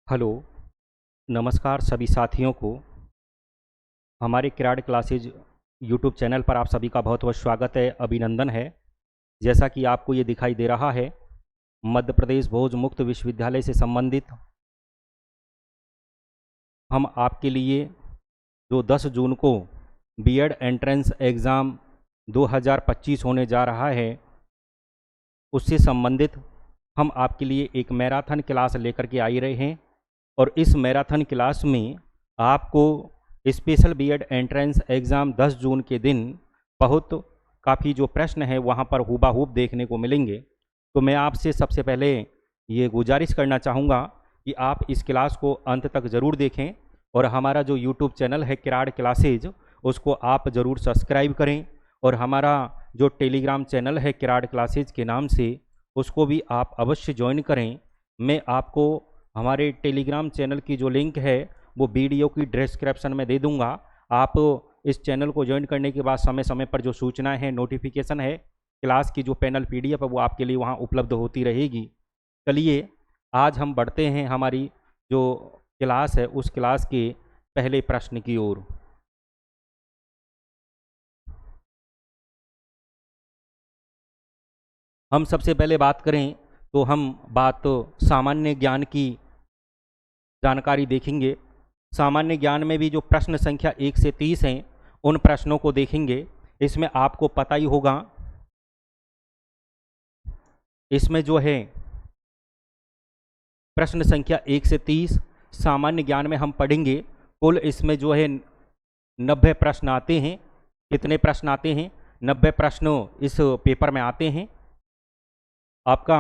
Hello, नमस्कार सभी साथियों को। हमारे किराड क्लासेज यूट्यूब चैनल पर आप सभी का बहुत बहुत स्वागत है, अभिनंदन है। जैसा कि आपको ये दिखाई दे रहा है, मध्य प्रदेश भोज मुक्त विश्वविद्यालय से संबंधित हम आपके लिए जो 10 जून को बीएड एंट्रेंस एग्ज़ाम 2025 होने जा रहा है, उससे संबंधित हम आपके लिए एक मैराथन क्लास लेकर के आई रहे हैं। और इस मैराथन क्लास में आपको स्पेशल बीएड एंट्रेंस एग्ज़ाम 10 जून के दिन बहुत काफ़ी जो प्रश्न है वहाँ पर हूबहूब देखने को मिलेंगे। तो मैं आपसे सबसे पहले ये गुजारिश करना चाहूँगा कि आप इस क्लास को अंत तक ज़रूर देखें और हमारा जो यूट्यूब चैनल है किराड क्लासेज, उसको आप ज़रूर सब्सक्राइब करें। और हमारा जो टेलीग्राम चैनल है किराड क्लासेज के नाम से, उसको भी आप अवश्य ज्वाइन करें। मैं आपको हमारे टेलीग्राम चैनल की जो लिंक है वो वीडियो की डिस्क्रिप्शन में दे दूंगा। आप इस चैनल को ज्वाइन करने के बाद समय समय पर जो सूचनाएं हैं, नोटिफिकेशन है, क्लास की जो पैनल पीडीएफ है वो आपके लिए वहां उपलब्ध होती रहेगी। चलिए आज हम बढ़ते हैं हमारी जो क्लास है उस क्लास के पहले प्रश्न की ओर। हम सबसे पहले बात करें तो हम बात सामान्य ज्ञान की जानकारी देखेंगे। सामान्य ज्ञान में भी जो प्रश्न संख्या 1 से 30 हैं उन प्रश्नों को देखेंगे। इसमें आपको पता ही होगा, इसमें जो है प्रश्न संख्या 1 से 30 सामान्य ज्ञान में हम पढ़ेंगे। कुल इसमें जो है 90 प्रश्न आते हैं। कितने प्रश्न आते हैं? 90 प्रश्न इस पेपर में आते हैं। आपका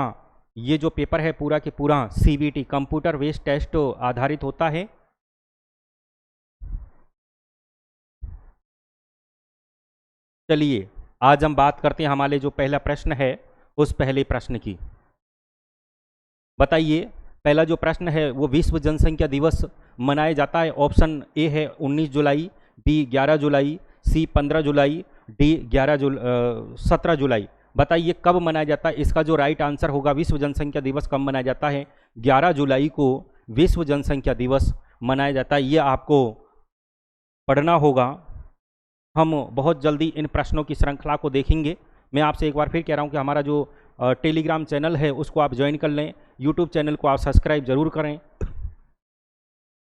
ये जो पेपर है पूरा के पूरा सीबीटी कंप्यूटर बेस्ड टेस्ट आधारित होता है। चलिए आज हम बात करते हैं हमारे जो पहला प्रश्न है उस पहले प्रश्न की। बताइए, पहला जो प्रश्न है वो विश्व जनसंख्या दिवस मनाया जाता है। ऑप्शन ए है 19 जुलाई, बी 11 जुलाई, सी 15 जुलाई, डी 17 जुलाई। बताइए कब मनाया जाता है? इसका जो राइट आंसर होगा, विश्व जनसंख्या दिवस कब मनाया जाता है? 11 जुलाई को विश्व जनसंख्या दिवस मनाया जाता है। ये आपको पढ़ना होगा। हम बहुत जल्दी इन प्रश्नों की श्रृंखला को देखेंगे। मैं आपसे एक बार फिर कह रहा हूं कि हमारा जो टेलीग्राम चैनल है उसको आप ज्वाइन कर लें, यूट्यूब चैनल को आप सब्सक्राइब जरूर करें।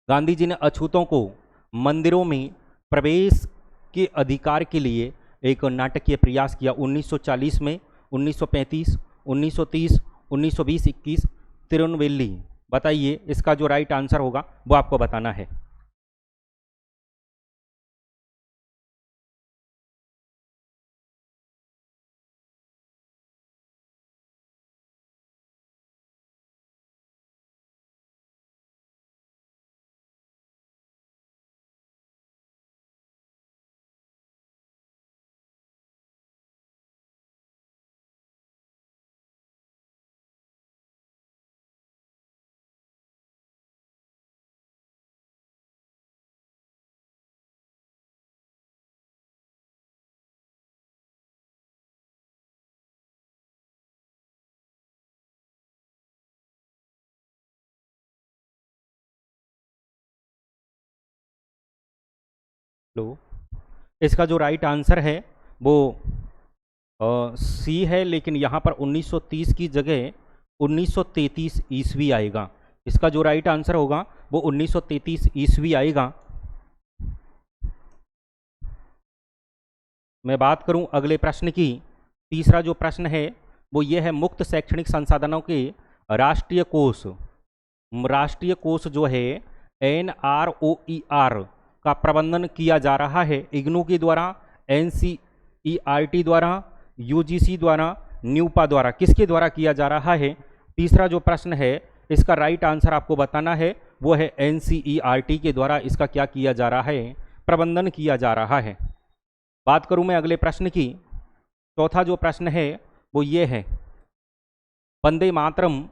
गांधी जी ने अछूतों को मंदिरों में प्रवेश के अधिकार के लिए एक नाटकीय प्रयास किया 1940 में, 1935, 1930, 1920, 21 तिरुनेलवेली। बताइए इसका जो राइट आंसर होगा वो आपको बताना है। लो, इसका जो राइट आंसर है वो सी है, लेकिन यहाँ पर 1930 की जगह 1933 ईस्वी आएगा। इसका जो राइट आंसर होगा वो 1933 ईस्वी आएगा। मैं बात करूं अगले प्रश्न की। तीसरा जो प्रश्न है वो ये है, मुक्त शैक्षणिक संसाधनों के राष्ट्रीय कोष, राष्ट्रीय कोष जो है NROER का प्रबंधन किया जा रहा है इग्नू के द्वारा, NCERT द्वारा, UGC द्वारा, न्यूपा द्वारा। किसके द्वारा किया जा रहा है? तीसरा जो प्रश्न है इसका राइट आंसर आपको बताना है, वो है NCERT के द्वारा इसका क्या किया जा रहा है? प्रबंधन किया जा रहा है। बात करूं मैं अगले प्रश्न की। चौथा जो प्रश्न है वो ये है, वंदे मातरम,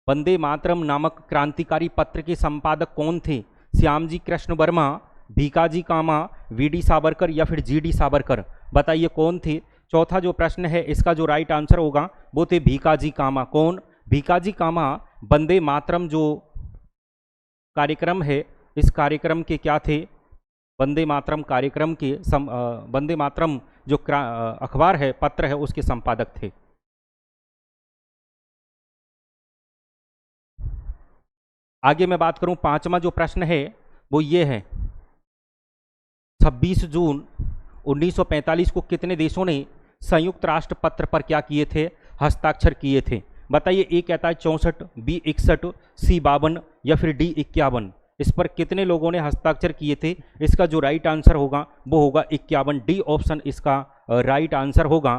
वंदे मातरम नामक क्रांतिकारी पत्र के संपादक कौन थे? श्यामजी कृष्ण वर्मा, भीकाजी कामा, VD सावरकर या फिर GD सावरकर। बताइए कौन थे? चौथा जो प्रश्न है इसका जो राइट आंसर होगा वो थे भीकाजी कामा। कौन? भीकाजी कामा वंदे मातरम जो कार्यक्रम है, इस कार्यक्रम के क्या थे? वंदे मातरम कार्यक्रम के वंदे मातरम जो अखबार है, पत्र है, उसके संपादक थे। आगे मैं बात करूं, पांचवा जो प्रश्न है वो ये है, 26 जून 1945 को कितने देशों ने संयुक्त राष्ट्र पत्र पर क्या किए थे? हस्ताक्षर किए थे। बताइए, ए कहता है 64, बी 61, सी 52 या फिर डी 51। इस पर कितने लोगों ने हस्ताक्षर किए थे? इसका जो राइट आंसर होगा वो होगा 51। डी ऑप्शन इसका राइट आंसर होगा।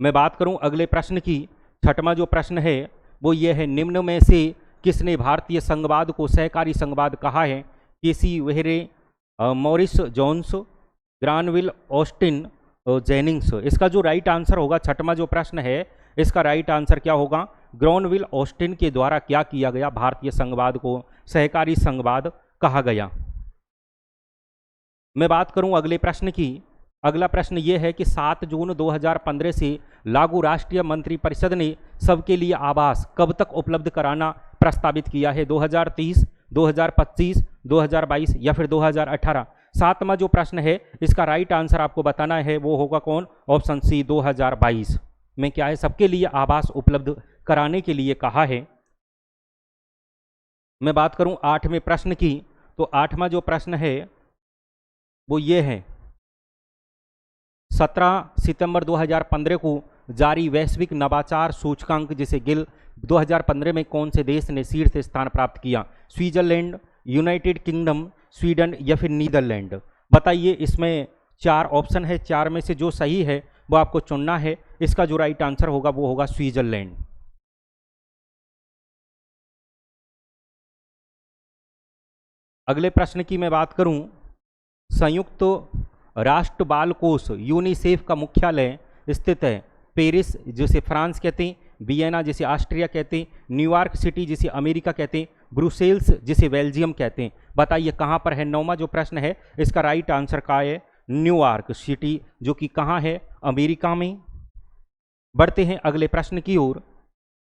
मैं बात करूं अगले प्रश्न की, छठवां जो प्रश्न है वो ये है, निम्न में से किसने भारतीय संघवाद को सहकारी संघवाद कहा है? केसी वेहरे, मॉरिस जोन्स, ग्रानविल ऑस्टिन, जेनिंग्स। इसका जो राइट आंसर होगा, छठवां जो प्रश्न है इसका राइट आंसर क्या होगा? ग्रानविल ऑस्टिन के द्वारा क्या किया गया? भारतीय संघवाद को सहकारी संघवाद कहा गया। मैं बात करूं अगले प्रश्न की, अगला प्रश्न यह है कि 7 जून 2015 से लागू राष्ट्रीय मंत्रिपरिषद ने सबके लिए आवास कब तक उपलब्ध कराना प्रस्तावित किया है? 2030, 2025, 2022 या फिर 2018? सातवां जो प्रश्न है इसका राइट आंसर आपको बताना है, वो होगा कौन? ऑप्शन सी, 2022 में क्या है? सबके लिए आवास उपलब्ध कराने के लिए कहा है। मैं बात करूं आठवें प्रश्न की, तो आठवां जो प्रश्न है वो ये है, 17 सितंबर 2015 को जारी वैश्विक नवाचार सूचकांक जिसे गिल 2015 में कौन से देश ने शीर्ष स्थान प्राप्त किया? स्विट्जरलैंड, यूनाइटेड किंगडम, स्वीडन या फिर नीदरलैंड? बताइए, इसमें 4 ऑप्शन है, 4 में से जो सही है वो आपको चुनना है। इसका जो राइट आंसर होगा वो होगा स्विट्जरलैंड। अगले प्रश्न की मैं बात करूं, संयुक्त राष्ट्र बाल कोष यूनिसेफ का मुख्यालय स्थित है पेरिस जिसे फ्रांस कहते हैं, वियना जिसे ऑस्ट्रिया कहते हैं, न्यूयॉर्क सिटी जिसे अमेरिका कहते हैं, ब्रुसेल्स जिसे बेल्जियम कहते हैं? बताइए कहाँ पर है? नौवां जो प्रश्न है इसका राइट आंसर का है न्यूयॉर्क सिटी, जो कि कहाँ है? अमेरिका में। बढ़ते हैं अगले प्रश्न की ओर।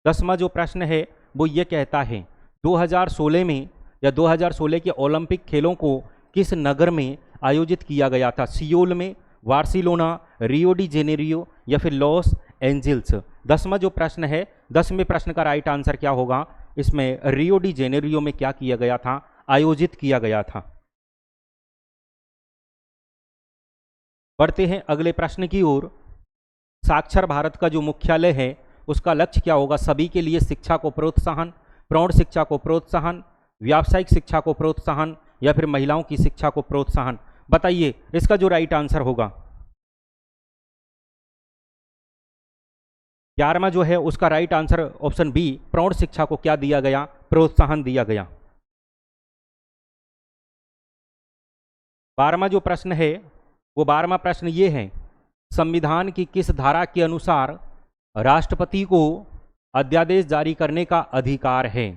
10वां जो प्रश्न है वो ये कहता है, 2016 में या 2016 के ओलंपिक खेलों को किस नगर में आयोजित किया गया था? सियोल में, बार्सिलोना, रियो डी जेनेरियो या फिर लॉस एंजल्स? 10वां जो प्रश्न है, 10वें प्रश्न का राइट आंसर क्या होगा? इसमें रियो डी जेनेरियो में क्या किया गया था? आयोजित किया गया था। बढ़ते हैं अगले प्रश्न की ओर। साक्षर भारत का जो मुख्यालय है उसका लक्ष्य क्या होगा? सभी के लिए शिक्षा को प्रोत्साहन, प्रौढ़ शिक्षा को प्रोत्साहन, व्यावसायिक शिक्षा को प्रोत्साहन या फिर महिलाओं की शिक्षा को प्रोत्साहन? बताइए इसका जो राइट आंसर होगा। 11वां जो है उसका राइट आंसर ऑप्शन बी, प्रौढ़ शिक्षा को क्या दिया गया? प्रोत्साहन दिया गया। 12वां जो प्रश्न है वो 12वां प्रश्न ये है, संविधान की किस धारा के अनुसार राष्ट्रपति को अध्यादेश जारी करने का अधिकार है?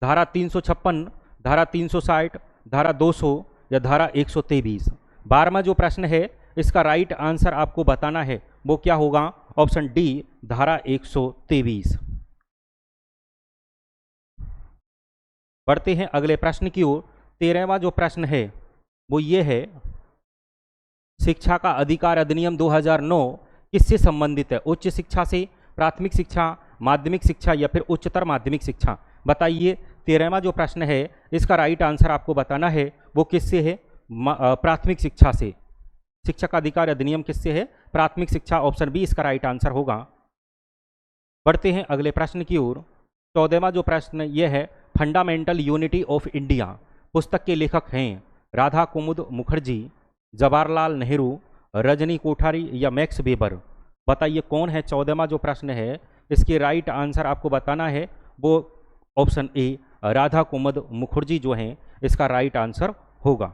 धारा 356, धारा 360, धारा 200 या धारा 123? 12वां जो प्रश्न है इसका राइट आंसर आपको बताना है, वो क्या होगा? ऑप्शन डी, धारा 123। बढ़ते हैं अगले प्रश्न की ओर। 13वां जो प्रश्न है वो ये है, शिक्षा का अधिकार अधिनियम 2009 किससे संबंधित है? उच्च शिक्षा से, प्राथमिक शिक्षा, माध्यमिक शिक्षा या फिर उच्चतर माध्यमिक शिक्षा? बताइए 13वां जो प्रश्न है इसका राइट आंसर आपको बताना है, वो किससे है? प्राथमिक शिक्षा से। शिक्षा का अधिकार अधिनियम किससे है? प्राथमिक शिक्षा। ऑप्शन बी इसका राइट आंसर होगा। बढ़ते हैं अगले प्रश्न की ओर। 14वां जो प्रश्न ये है, फंडामेंटल यूनिटी ऑफ इंडिया पुस्तक के लेखक हैं राधा कुमुद मुखर्जी, जवाहरलाल नेहरू, रजनी कोठारी या मैक्स वेबर? बताइए कौन है? 14वां जो प्रश्न है इसके राइट आंसर आपको बताना है, वो ऑप्शन ए, राधा कुमुद मुखर्जी जो हैं इसका राइट आंसर होगा।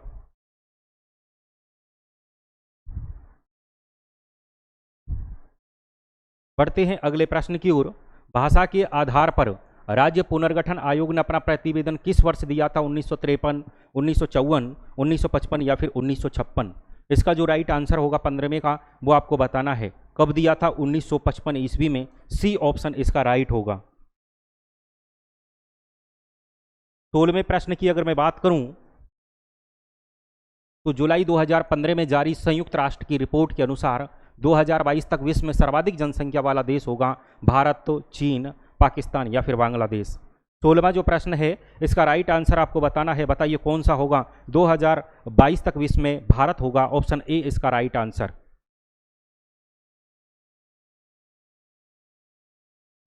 बढ़ते हैं अगले प्रश्न की ओर। भाषा के आधार पर राज्य पुनर्गठन आयोग ने अपना प्रतिवेदन किस वर्ष दिया था? 1953, 1954, 1955 या फिर 1956? इसका जो राइट आंसर होगा 15वें का, वो आपको बताना है। कब दिया था? 1955 ईस्वी में। सी ऑप्शन इसका राइट होगा। 16वें प्रश्न की अगर मैं बात करूं तो जुलाई 2015 में जारी संयुक्त राष्ट्र की रिपोर्ट के अनुसार 2022 तक विश्व में सर्वाधिक जनसंख्या वाला देश होगा भारत, चीन, पाकिस्तान या फिर बांग्लादेश। 16वां जो प्रश्न है इसका राइट आंसर आपको बताना है, बताइए कौन सा होगा। 2022 तक विश्व में भारत होगा, ऑप्शन ए इसका राइट आंसर।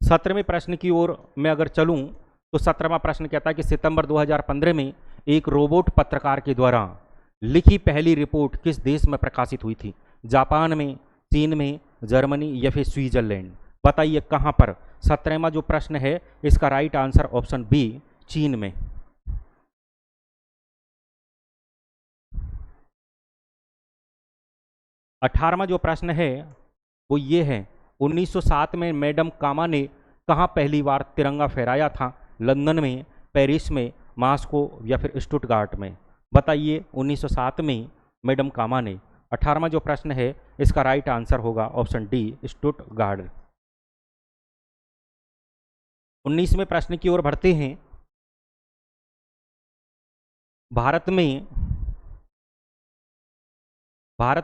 17वें प्रश्न की ओर मैं अगर चलूं तो 17वां प्रश्न कहता है कि सितंबर 2015 में एक रोबोट पत्रकार के द्वारा लिखी पहली रिपोर्ट किस देश में प्रकाशित हुई थी। जापान में, चीन में, जर्मनी या फिर स्विट्जरलैंड, बताइए कहां पर। 17वां जो प्रश्न है इसका राइट आंसर ऑप्शन बी, चीन में। 18वां जो प्रश्न है वो ये है, 1907 में मैडम कामा ने कहां पहली बार तिरंगा फहराया था। लंदन में, पेरिस में, मॉस्को या फिर स्टुटगार्ट में, बताइए 1907 में मैडम कामा ने। 18वां जो प्रश्न है इसका राइट आंसर होगा ऑप्शन डी, स्टुटगार्ट। 19वें प्रश्न की ओर बढ़ते हैं। भारत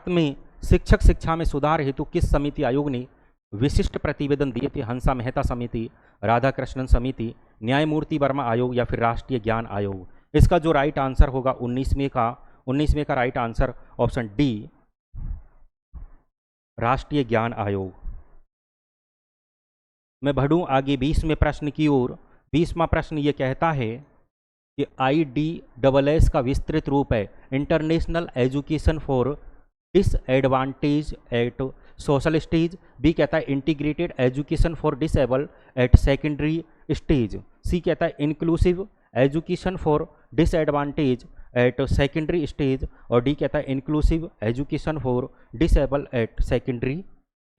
में शिक्षक शिक्षा में सुधार हेतु किस समिति आयोग ने विशिष्ट प्रतिवेदन दिए थे। हंसा मेहता समिति, राधाकृष्णन समिति, न्यायमूर्ति वर्मा आयोग या फिर राष्ट्रीय ज्ञान आयोग। इसका जो राइट आंसर होगा 19वें का राइट आंसर ऑप्शन डी, राष्ट्रीय ज्ञान आयोग। मैं बढ़ूं आगे 20वें प्रश्न की ओर। 20वां प्रश्न ये कहता है कि IDSS का विस्तृत रूप है international education for disadvantage at social stage. B कहता है integrated education for disable at secondary stage. C कहता है inclusive education for disadvantage at secondary stage. और डी कहता है inclusive education for disable at secondary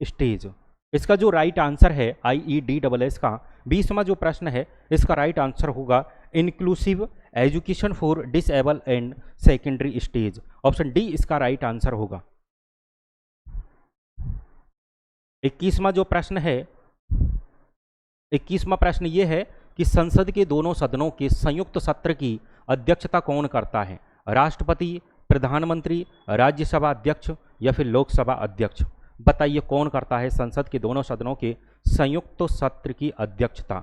stage. इसका जो right answer है IEDSS का 20वां जो प्रश्न है इसका राइट आंसर होगा inclusive education for disable and secondary stage. Option D इसका राइट आंसर होगा। 21वां जो प्रश्न है, 21वां प्रश्न ये है कि संसद के दोनों सदनों के संयुक्त सत्र की अध्यक्षता कौन करता है। राष्ट्रपति, प्रधानमंत्री, राज्यसभा अध्यक्ष या फिर लोकसभा अध्यक्ष, बताइए कौन करता है संसद के दोनों सदनों के संयुक्त सत्र की अध्यक्षता।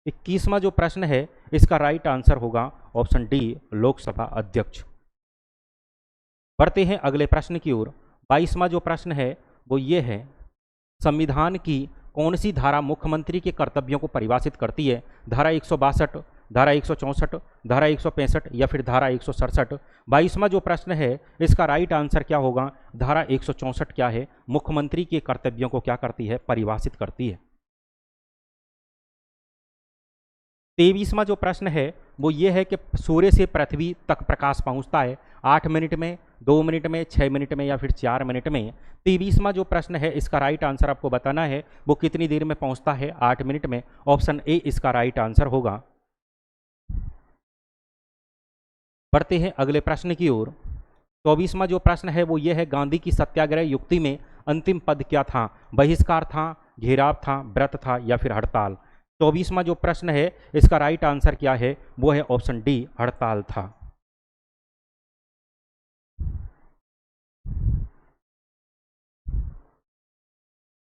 21वां जो प्रश्न है इसका राइट आंसर होगा ऑप्शन डी, लोकसभा अध्यक्ष। बढ़ते हैं अगले प्रश्न की ओर। 22वां जो प्रश्न है वो ये है, संविधान की कौन सी धारा मुख्यमंत्री के कर्तव्यों को परिभाषित करती है। धारा 162, धारा 164, धारा 165 या फिर धारा 167। 22वां जो प्रश्न है इसका राइट आंसर क्या होगा। धारा 164 क्या है, मुख्यमंत्री के कर्तव्यों को क्या करती है, परिभाषित करती है। 23वां जो प्रश्न है वो ये है कि सूर्य से पृथ्वी तक प्रकाश पहुंचता है 8 मिनट में, 2 मिनट में, 6 मिनट में या फिर 4 मिनट में। 23वां जो प्रश्न है इसका राइट आंसर आपको बताना है वो कितनी देर में पहुंचता है, 8 मिनट में। ऑप्शन ए इसका राइट आंसर होगा। बढ़ते हैं अगले प्रश्न की ओर। 24वां जो प्रश्न है वो ये है, गांधी की सत्याग्रह युक्ति में अंतिम पद क्या था। बहिष्कार था, घेराव था, व्रत था या फिर हड़ताल। 24वां जो प्रश्न है इसका राइट आंसर क्या है, वो है ऑप्शन डी, हड़ताल था।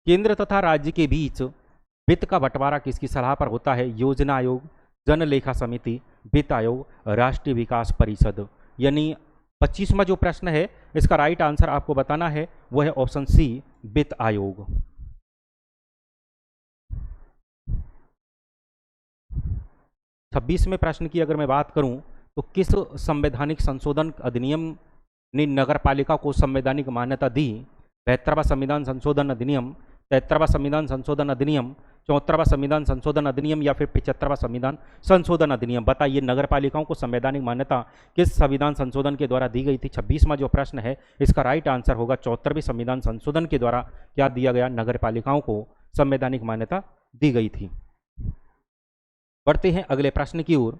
केंद्र तथा राज्य के बीच वित्त का बंटवारा किसकी सलाह पर होता है। योजना आयोग, जन लेखा समिति, वित्त आयोग, राष्ट्रीय विकास परिषद। यानी 25वां जो प्रश्न है इसका राइट आंसर आपको बताना है वो है ऑप्शन सी, वित्त आयोग। 26वें प्रश्न की अगर मैं बात करूं तो किस संवैधानिक संशोधन अधिनियम ने नगरपालिका को संवैधानिक मान्यता दी। 72वां संविधान संशोधन अधिनियम, 73वां संविधान संशोधन अधिनियम, 74वां संविधान संशोधन अधिनियम या फिर 75वां संविधान संशोधन अधिनियम। बताइए नगरपालिकाओं को संवैधानिक मान्यता किस संविधान संशोधन के द्वारा दी गई थी। 26वां जो प्रश्न है इसका राइट आंसर होगा 74वें संविधान संशोधन के द्वारा क्या दिया गया, नगरपालिकाओं को संवैधानिक मान्यता दी गई थी। बढ़ते हैं अगले प्रश्न की ओर।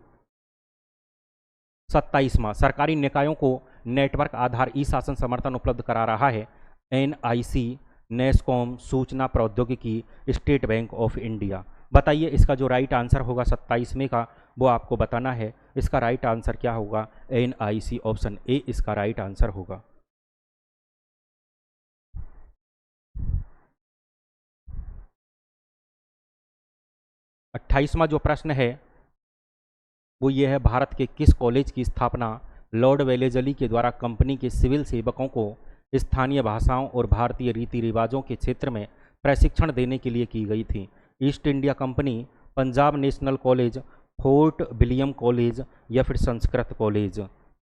27वां, सरकारी निकायों को नेटवर्क आधार ई शासन समर्थन उपलब्ध करा रहा है। NIC, नेस्कॉम, सूचना प्रौद्योगिकी, स्टेट बैंक ऑफ इंडिया। बताइए इसका जो राइट आंसर होगा 27वें का वो आपको बताना है। इसका राइट आंसर क्या होगा? NIC, ऑप्शन ए इसका राइट आंसर होगा। 28वां जो प्रश्न है वो ये है, भारत के किस कॉलेज की स्थापना लॉर्ड वेलेजली के द्वारा कंपनी के सिविल सेवकों को स्थानीय भाषाओं और भारतीय रीति रिवाजों के क्षेत्र में प्रशिक्षण देने के लिए की गई थी? East India company, Punjab national college, fort William college या फिर संस्कृत कॉलेज?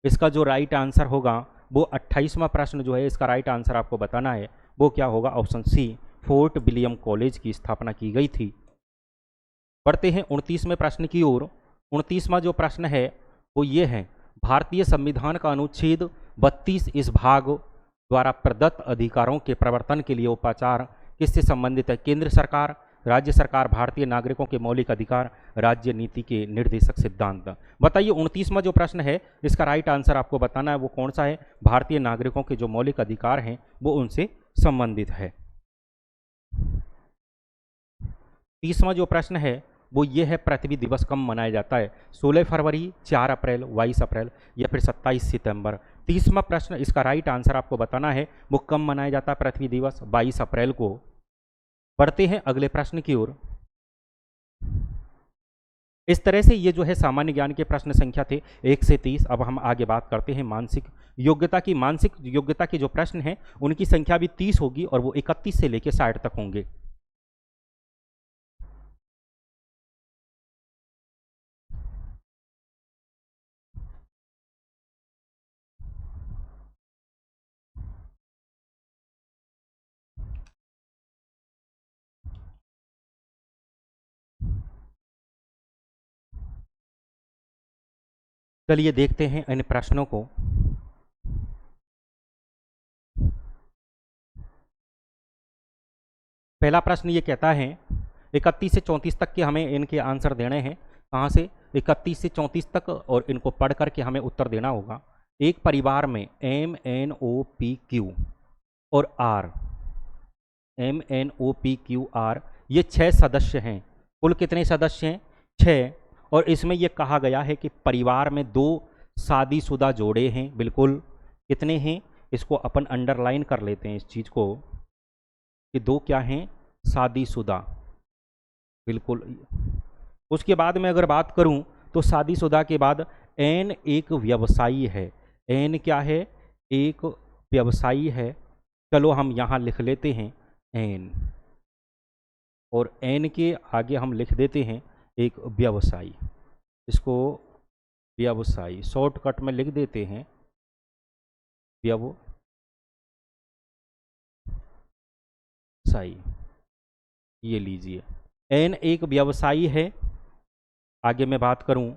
इसका जो राइट आंसर होगा वो 28वां प्रश्न जो है इसका राइट आंसर आपको बताना है, वो क्या होगा? Option C, Fort William College की स्थापना की गई थी। बढ़ते हैं 29वें प्रश्न की ओर। 29वां जो प्रश्न है वो ये है, भारतीय संविधान का अनुच्छेद 32 इस भाग द्वारा प्रदत्त अधिकारों के प्रवर्तन के लिए उपाचार किससे संबंधित है? केंद्र सरकार, राज्य सरकार, भारतीय नागरिकों के मौलिक अधिकार, राज्य नीति के निर्देशक सिद्धांत? बताइए 29वां जो प्रश्न है इसका राइट आंसर आपको बताना है, वो कौन सा है? भारतीय नागरिकों के जो मौलिक अधिकार हैं वो उनसे संबंधित है। 30वां जो प्रश्न है वो ये है, पृथ्वी दिवस कब मनाया जाता है? 16 फरवरी, 4 अप्रैल, 22 अप्रैल या फिर 27 सितंबर? 30वां प्रश्न इसका राइट आंसर आपको बताना है, वो कब मनाया जाता है पृथ्वी दिवस? 22 अप्रैल को। बढ़ते हैं अगले प्रश्न की ओर। इस तरह से ये जो है सामान्य ज्ञान के प्रश्न संख्या थे 1 से 30। अब हम आगे बात करते हैं मानसिक योग्यता की। मानसिक योग्यता के जो प्रश्न हैं उनकी संख्या भी 30 होगी और वो 31 से लेकर 60 तक होंगे। चलिए देखते हैं इन प्रश्नों को। पहला प्रश्न ये कहता है 31 से 34 तक के हमें इनके आंसर देने हैं। कहाँ से? 31 से 34 तक, और इनको पढ़ करके हमें उत्तर देना होगा। एक परिवार में MNOPQ और R, MNOPQR ये 6 सदस्य हैं। कुल कितने सदस्य हैं? 6। और इसमें यह कहा गया है कि परिवार में 2 शादीशुदा जोड़े हैं। बिल्कुल, कितने हैं? इसको अपन अंडरलाइन कर लेते हैं इस चीज़ को कि 2 क्या हैं? शादीशुदा। बिल्कुल। उसके बाद में अगर बात करूं तो शादीशुदा के बाद N एक व्यवसायी है। N क्या है? एक व्यवसायी है। चलो हम यहाँ लिख लेते हैं N, और N के आगे हम लिख देते हैं एक व्यवसायी। इसको व्यवसायी शॉर्टकट में लिख देते हैं व्यवसायी। ये लीजिए, N एक व्यवसायी है। आगे मैं बात करूं,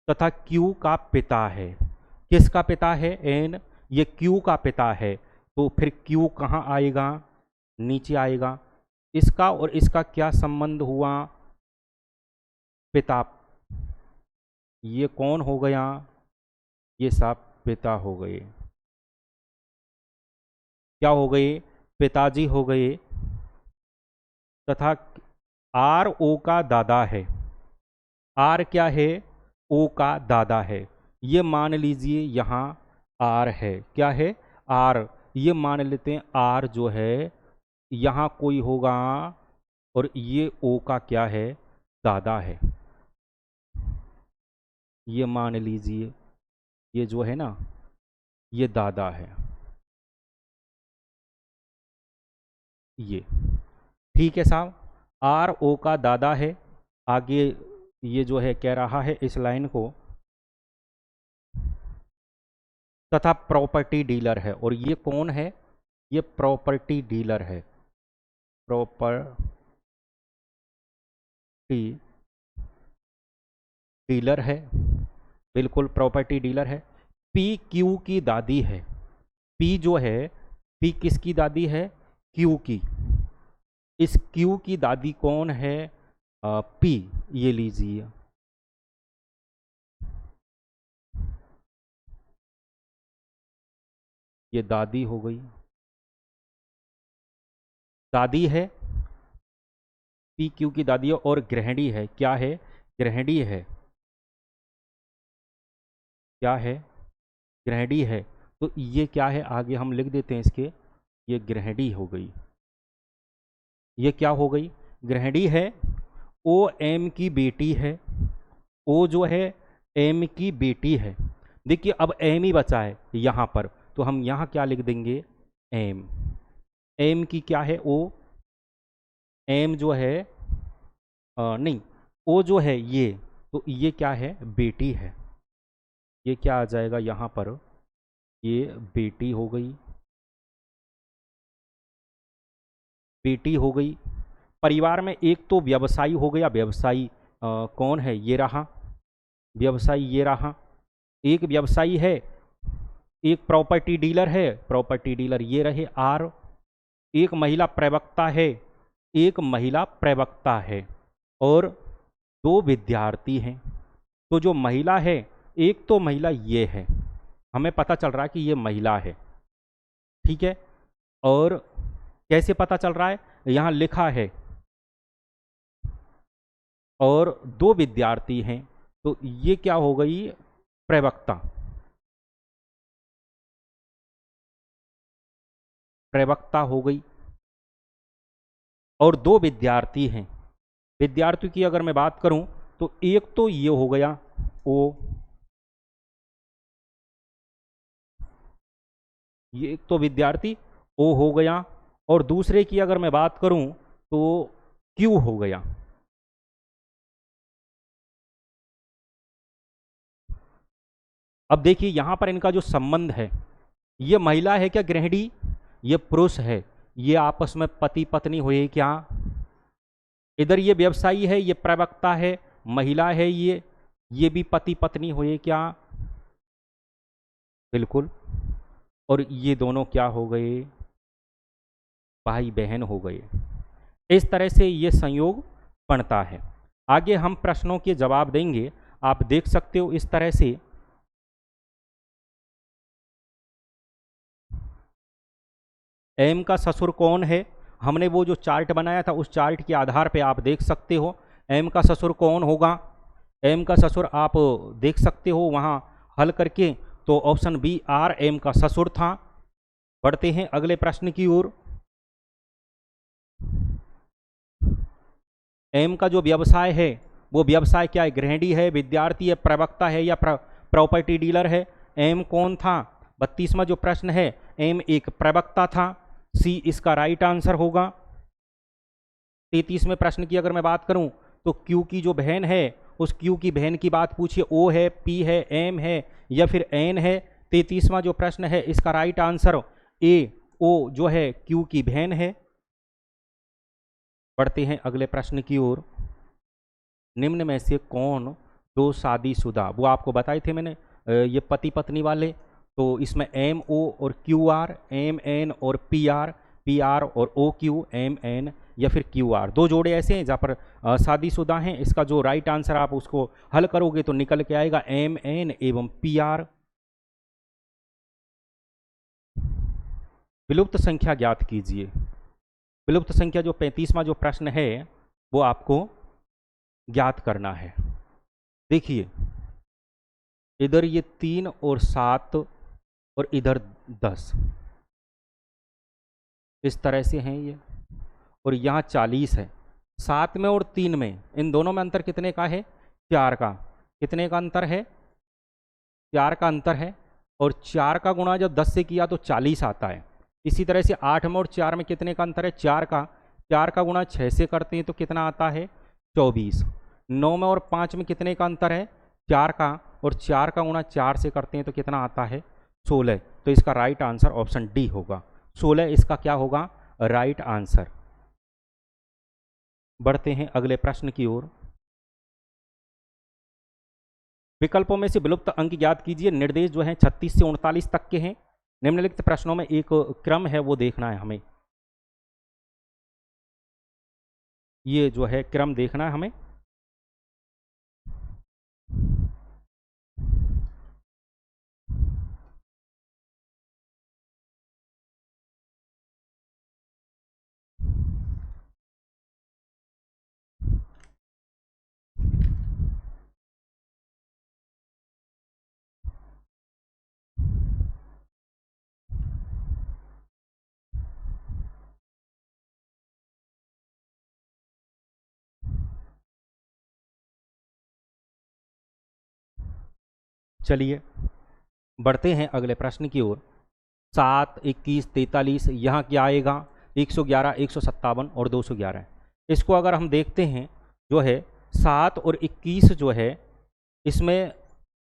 तथा Q का पिता है। किसका पिता है? N। ये Q का पिता है, तो फिर Q कहाँ आएगा? नीचे आएगा। इसका और इसका क्या संबंध हुआ? पिता। ये कौन हो गया? ये सब पिता हो गए। क्या हो गए? पिताजी हो गए। तथा RO का दादा है। R क्या है? O का दादा है। ये मान लीजिए यहाँ R है। क्या है? R। ये मान लेते हैं R जो है यहाँ कोई होगा, और ये O का क्या है? दादा है। ये मान लीजिए ये जो है ना, ये दादा है। ये ठीक है साहब, RO का दादा है। आगे ये जो है कह रहा है इस लाइन को, तथा प्रॉपर्टी डीलर है। और ये कौन है? ये प्रॉपर्टी डीलर है। प्रॉपर्टी डीलर है। बिल्कुल प्रॉपर्टी डीलर है। PQ की दादी है। P जो है, P किसकी दादी है? Q की। इस Q की दादी कौन है? P। ये लीजिए, ये दादी हो गई। दादी है, PQ की दादी है, और गृहिणी है। क्या है? गृहिणी है। क्या है, ग्रहणी है। तो ये क्या है, आगे हम लिख देते हैं इसके, ये ग्रहणी हो गई। ये क्या हो गई, ग्रहणी है। ओ एम की बेटी है, ओ जो है एम की बेटी है। देखिए अब एम ही बचा है यहाँ पर, तो हम यहाँ क्या लिख देंगे, एम। एम की क्या है, ओ। एम जो है नहीं, ओ जो है ये, तो ये क्या है, बेटी है। ये क्या आ जाएगा यहाँ पर, ये बेटी हो गई, बेटी हो गई। परिवार में एक तो व्यवसायी हो गया, व्यवसायी कौन है, ये रहा व्यवसायी, ये रहा। एक व्यवसायी है, एक प्रॉपर्टी डीलर है, प्रॉपर्टी डीलर ये रहे आर। एक महिला प्रवक्ता है, एक महिला प्रवक्ता है। और दो विद्यार्थी हैं। तो जो महिला है, एक तो महिला ये है, हमें पता चल रहा है कि ये महिला है, ठीक है। और कैसे पता चल रहा है, यहाँ लिखा है और दो विद्यार्थी हैं, तो ये क्या हो गई, प्रवक्ता। प्रवक्ता हो गई। और दो विद्यार्थी हैं, विद्यार्थी की अगर मैं बात करूं तो एक तो ये हो गया ओ, ये एक तो विद्यार्थी ओ हो गया। और दूसरे की अगर मैं बात करूं तो क्यू हो गया। अब देखिए यहां पर इनका जो संबंध है, ये महिला है क्या, गृहिणी, ये पुरुष है। ये आपस में पति पत्नी हुए क्या। इधर ये व्यवसायी है, ये प्रवक्ता है, महिला है ये भी पति पत्नी हुए क्या, बिल्कुल। और ये दोनों क्या हो गए, भाई बहन हो गए। इस तरह से ये संयोग बनता है। आगे हम प्रश्नों के जवाब देंगे, आप देख सकते हो इस तरह से। एम का ससुर कौन है, हमने वो जो चार्ट बनाया था उस चार्ट के आधार पे आप देख सकते हो एम का ससुर कौन होगा। एम का ससुर आप देख सकते हो वहाँ हल करके, तो ऑप्शन बी आर एम का ससुर था। बढ़ते हैं अगले प्रश्न की ओर। एम का जो व्यवसाय है, वो व्यवसाय क्या है, गृहिणी है, विद्यार्थी है, प्रवक्ता है या प्रॉपर्टी डीलर है। एम कौन था, 32वां जो प्रश्न है, एम एक प्रवक्ता था, सी इसका राइट आंसर होगा। 33वें प्रश्न की अगर मैं बात करूं तो क्यू की जो बहन है, उस क्यू की बहन की बात पूछिए, ओ है, पी है, एम है या फिर एन है। 33वां जो प्रश्न है इसका राइट आंसर ए, ओ जो है क्यू की बहन है। बढ़ते हैं अगले प्रश्न की ओर। निम्न में से कौन दो शादीशुदा, वो आपको बताए थे मैंने, ये पति पत्नी वाले। तो इसमें एम ओ और क्यू आर, एम एन और पी आर और ओ क्यू, एम एन या फिर क्यू आर, दो जोड़े ऐसे हैं जहाँ पर शादीशुदा हैं। इसका जो राइट आंसर आप उसको हल करोगे तो निकल के आएगा एम एन एवं पी आर। विलुप्त संख्या ज्ञात कीजिए। विलुप्त संख्या जो 35वां जो प्रश्न है वो आपको ज्ञात करना है। देखिए इधर ये 3 और 7 और इधर 10, इस तरह से हैं ये। और यहाँ 40 है। 7 में और 3 में, इन दोनों में अंतर कितने का है, 4 का। कितने का अंतर है, 4 का अंतर है। और 4 का गुणा जब 10 से किया तो 40 आता है। इसी तरह से 8 में और 4 में कितने का अंतर है, 4 का। 4 का गुणा 6 से करते हैं तो कितना आता है, 24। 9 में और 5 में कितने का अंतर है, 4 का। और 4 का गुणा 4 से करते हैं तो कितना आता है, 16। तो इसका राइट आंसर ऑप्शन डी होगा, 16 इसका क्या होगा, राइट आंसर। बढ़ते हैं अगले प्रश्न की ओर। विकल्पों में से विलुप्त अंक ज्ञात कीजिए। निर्देश जो है 36 से 39 तक के हैं। निम्नलिखित प्रश्नों में एक क्रम है वो देखना है हमें, ये जो है क्रम देखना है हमें। चलिए बढ़ते हैं अगले प्रश्न की ओर। 7, 21, 43, यहाँ क्या आएगा? 111, 157 और 211 है। इसको अगर हम देखते हैं जो है 7 और 21 जो है, इसमें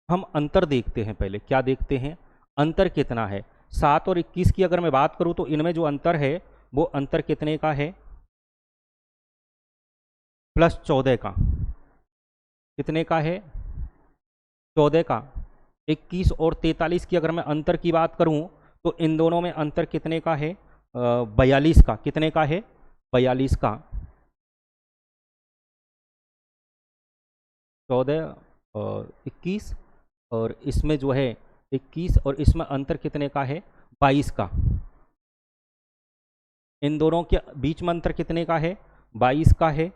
हम अंतर देखते हैं। पहले क्या देखते हैं? अंतर कितना है? 7 और 21 की अगर मैं बात करूं तो इनमें जो अंतर है वो अंतर कितने का है? +14 का। कितने का है? 14 का। 21 और 43 की अगर मैं अंतर की बात करूं तो इन दोनों में अंतर कितने का है? 42 का। कितने का है? 42 का। 14 और 21, और इसमें जो है 21 और इसमें अंतर कितने का है? 22 का। इन दोनों के बीच में अंतर कितने का है? 22 का है।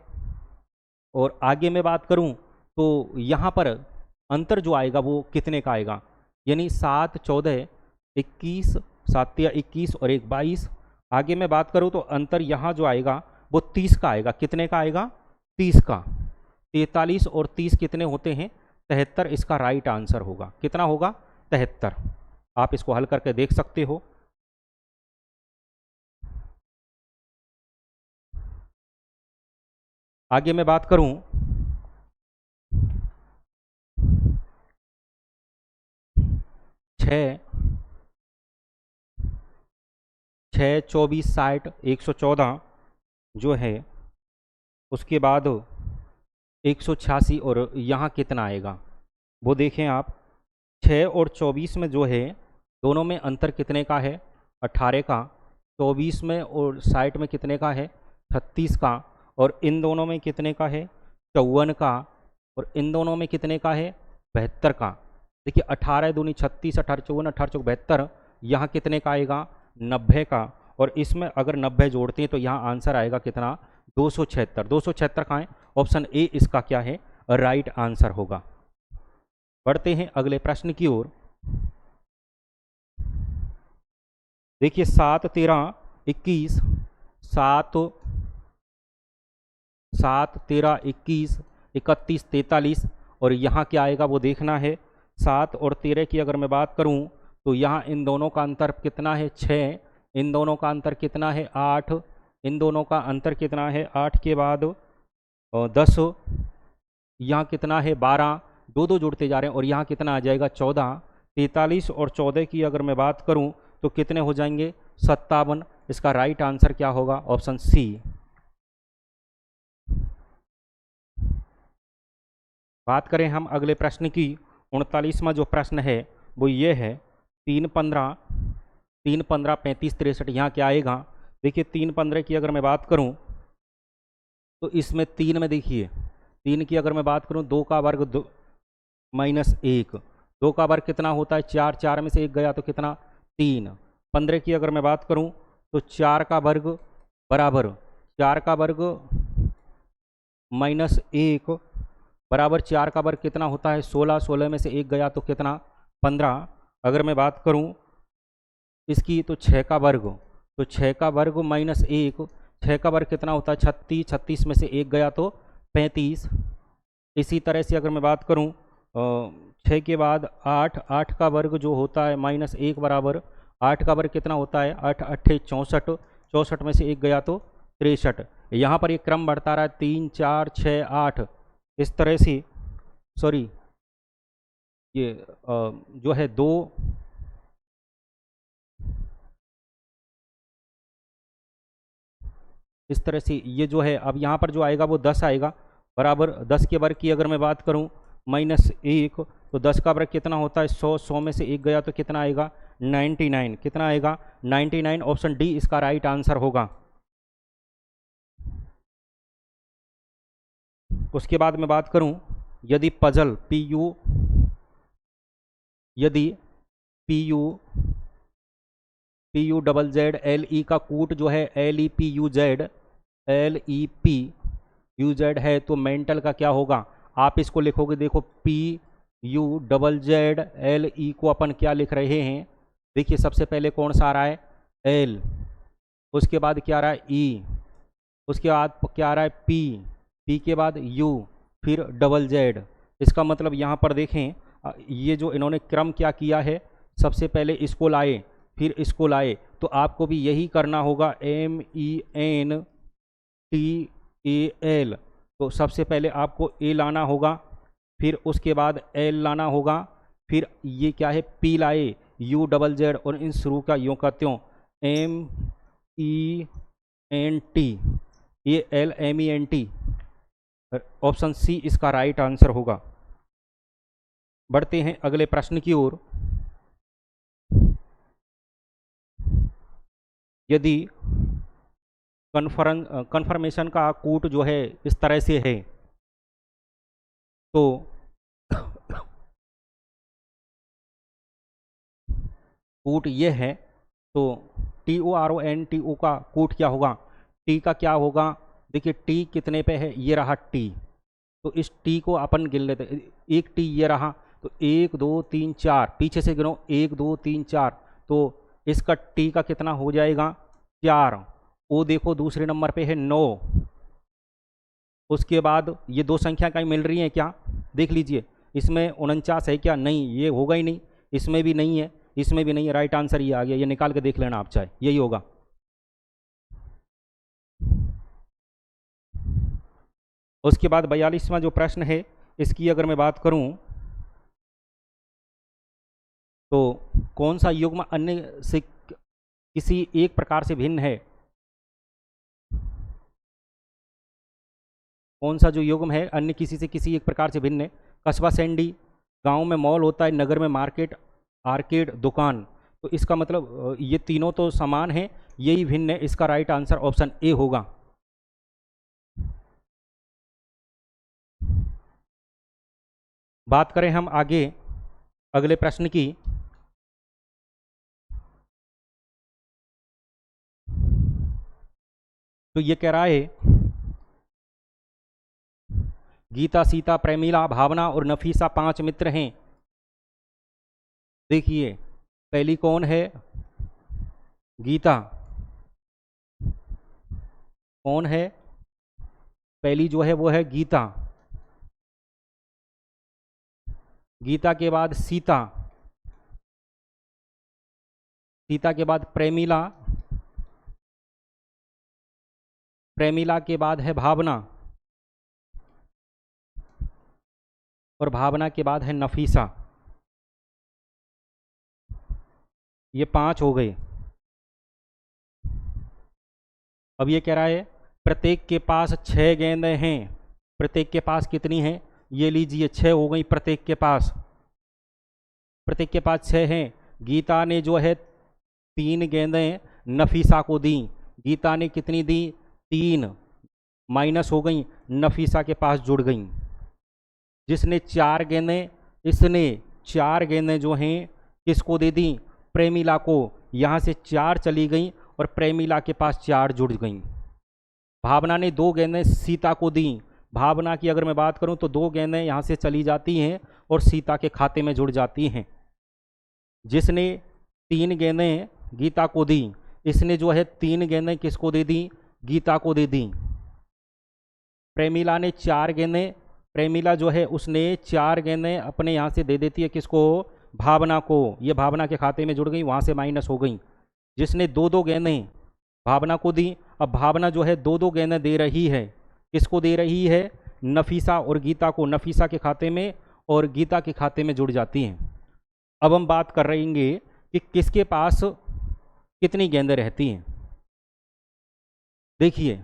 और आगे मैं बात करूं तो यहाँ पर अंतर जो आएगा वो कितने का आएगा? यानी 7, 14, 21, 7 या 21 और 1, 22। आगे मैं बात करूं तो अंतर यहाँ जो आएगा वो 30 का आएगा। कितने का आएगा? 30 का। 43 और 30 कितने होते हैं? 73। इसका राइट आंसर होगा। कितना होगा? 73। आप इसको हल करके देख सकते हो। आगे मैं बात करूं 6, 6, 24, 60, 114 जो है, उसके बाद 186 और यहाँ कितना आएगा वो देखें आप। 6 और 24 में जो है दोनों में अंतर कितने का है? 18 का। 24 में और 60 में कितने का है? 36 का। और इन दोनों में कितने का है? 54 का। और इन दोनों में कितने का है? 72 का। देखिए 18 दूनी 36, 18 54, 18 चौक 72। यहाँ कितने का आएगा? 90 का। और इसमें अगर 90 जोड़ते हैं तो यहाँ आंसर आएगा कितना? 276। 276 कहाँ है? ऑप्शन ए इसका क्या है? राइट आंसर होगा। बढ़ते हैं अगले प्रश्न की ओर। देखिए 7, 13, 21, 7, 7, 13, 21, 31, 43 और यहाँ क्या आएगा वो देखना है। 7 और 13 की अगर मैं बात करूँ तो यहाँ इन दोनों का अंतर कितना है? 6। इन दोनों का अंतर कितना है? 8। इन दोनों का अंतर कितना है? 8 के बाद 10। यहाँ कितना है? 12। दो दो जुड़ते जा रहे हैं और यहाँ कितना आ जाएगा? 14। 43 और 14 की अगर मैं बात करूँ तो कितने हो जाएंगे? 57। इसका राइट आंसर क्या होगा? Option C. बात करें हम अगले प्रश्न की, 39वां जो प्रश्न है वो ये है। 3, 15, 3, 15, 35, 63 यहाँ क्या आएगा? देखिए 3, 15 की अगर मैं बात करूँ तो इसमें 3 में देखिए 3 की अगर मैं बात करूँ 2 का वर्ग -1। 2 का वर्ग कितना होता है? 4। 4 में से 1 गया तो कितना? 3। 15 की अगर मैं बात करूँ तो 4 का वर्ग बराबर 4 का वर्ग -1 बराबर 4 का वर्ग कितना होता है? 16। 16 में से 1 गया तो कितना? 15। अगर मैं बात करूं इसकी तो 6 का वर्ग, तो 6 का वर्ग -1, 6 का वर्ग कितना होता है? 36। 36 में से 1 गया तो 35। इसी तरह से अगर मैं बात करूं 6 के बाद 8, 8 का वर्ग जो होता है -1 बराबर 8 का वर्ग कितना होता है? 8 8 64। 64 में से 1 गया तो 63। यहाँ पर एक क्रम बढ़ता रहा है 3, 4, 6, 8 इस तरह से। सॉरी, ये जो है 2, इस तरह से ये जो है अब यहाँ पर जो आएगा वो 10 आएगा बराबर 10 के वर्ग की अगर मैं बात करूँ -1 तो 10 का वर्ग कितना होता है? 100। 100 में से 1 गया तो कितना आएगा? 99। कितना आएगा? 99। ऑप्शन डी इसका राइट आंसर होगा। उसके बाद मैं बात करूं यदि पजल यदि PU ZZLE का कूट जो है LEPUZ है तो मेंटल का क्या होगा? आप इसको लिखोगे, देखो PUZZLE को अपन क्या लिख रहे हैं? देखिए सबसे पहले कौन सा आ रहा है? L, उसके बाद क्या आ रहा है? E, उसके बाद क्या आ रहा है? P के बाद U, फिर ZZ। इसका मतलब यहाँ पर देखें ये जो इन्होंने क्रम क्या किया है, सबसे पहले इसको लाए फिर इसको लाए, तो आपको भी यही करना होगा। MENTAL, तो सबसे पहले आपको ए लाना होगा, फिर उसके बाद एल लाना होगा, फिर ये क्या है पी लाए, UZZ, और इन शुरू का यूँ का त्यों MENT, ये LMENT, ऑप्शन सी इसका राइट आंसर होगा। बढ़ते हैं अगले प्रश्न की ओर। यदि कन्फर्मेशन का कूट जो है इस तरह से है, तो कूट ये है, तो TORONTO का कूट क्या होगा, टी का क्या होगा, देखिए टी कितने पे है, ये रहा टी, तो इस टी को अपन गिन लेते हैं। एक टी ये रहा, तो 1 2 3 4, पीछे से गिनो 1 2 3 4, तो इसका टी का कितना हो जाएगा 4। वो देखो दूसरे नंबर पे है 9। उसके बाद ये दो संख्या कहीं मिल रही हैं क्या, देख लीजिए, इसमें 49 है क्या, नहीं, ये होगा ही नहीं, इसमें भी नहीं है, इसमें भी नहीं है, राइट आंसर ये आ गया, ये निकाल के देख लेना आप चाहे, यही होगा। उसके बाद 42वां जो प्रश्न है, इसकी अगर मैं बात करूं, तो कौन सा युग्म अन्य से किसी एक प्रकार से भिन्न है, कौन सा जो युग्म है अन्य किसी से किसी एक प्रकार से भिन्न है। कस्बा सैंडी, गांव में मॉल होता है, नगर में मार्केट, आर्केड दुकान, तो इसका मतलब ये तीनों तो समान हैं, यही भिन्न है, इसका राइट आंसर ऑप्शन ए होगा। बात करें हम आगे अगले प्रश्न की, तो ये कह रहा है गीता, सीता, प्रेमिला, भावना और नफीसा 5 मित्र हैं। देखिए पहली कौन है, गीता, कौन है पहली जो है वो है गीता, गीता के बाद सीता, सीता के बाद प्रेमिला, प्रेमिला के बाद है भावना, और भावना के बाद है नफीसा। ये 5 हो गए। अब ये कह रहा है प्रत्येक के पास 6 गेंदें हैं, प्रत्येक के पास कितनी हैं, ये लीजिए 6 हो गई प्रत्येक के पास, प्रत्येक के पास 6 हैं। गीता ने जो है 3 गेंदें नफीसा को दी, गीता ने कितनी दी, 3, माइनस हो गई, नफीसा के पास जुड़ गई। जिसने 4 गेंदें, इसने 4 गेंदें जो हैं किसको दे दी, प्रेमिला को, यहाँ से 4 चली गई और प्रेमिला के पास 4 जुड़ गई। भावना ने 2 गेंदें सीता को दी, भावना की अगर मैं बात करूं तो 2 गेंदें यहाँ से चली जाती हैं और सीता के खाते में जुड़ जाती हैं। जिसने 3 गेंदें गीता को दी, इसने जो है 3 गेंदें किसको दे दी, गीता को दे दी। प्रेमिला ने 4 गेंदें, प्रेमिला जो है उसने 4 गेंदें अपने यहाँ से दे देती है किसको, भावना को, ये भावना के खाते में जुड़ गई, वहाँ से माइनस हो गई। जिसने 2-2 गेंदें भावना को दी, अब भावना जो है 2-2 गेंदें दे रही है, किसको दे रही है, नफीसा और गीता को, नफीसा के खाते में और गीता के खाते में जुड़ जाती हैं। अब हम बात कर रहेंगे कि किसके पास कितनी गेंदें रहती हैं। देखिए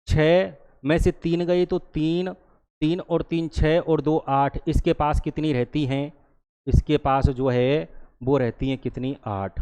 6 में से 3 गए तो 3, 3 और 3 6 और 2 8, इसके पास कितनी रहती हैं, इसके पास जो है वो रहती हैं कितनी, 8।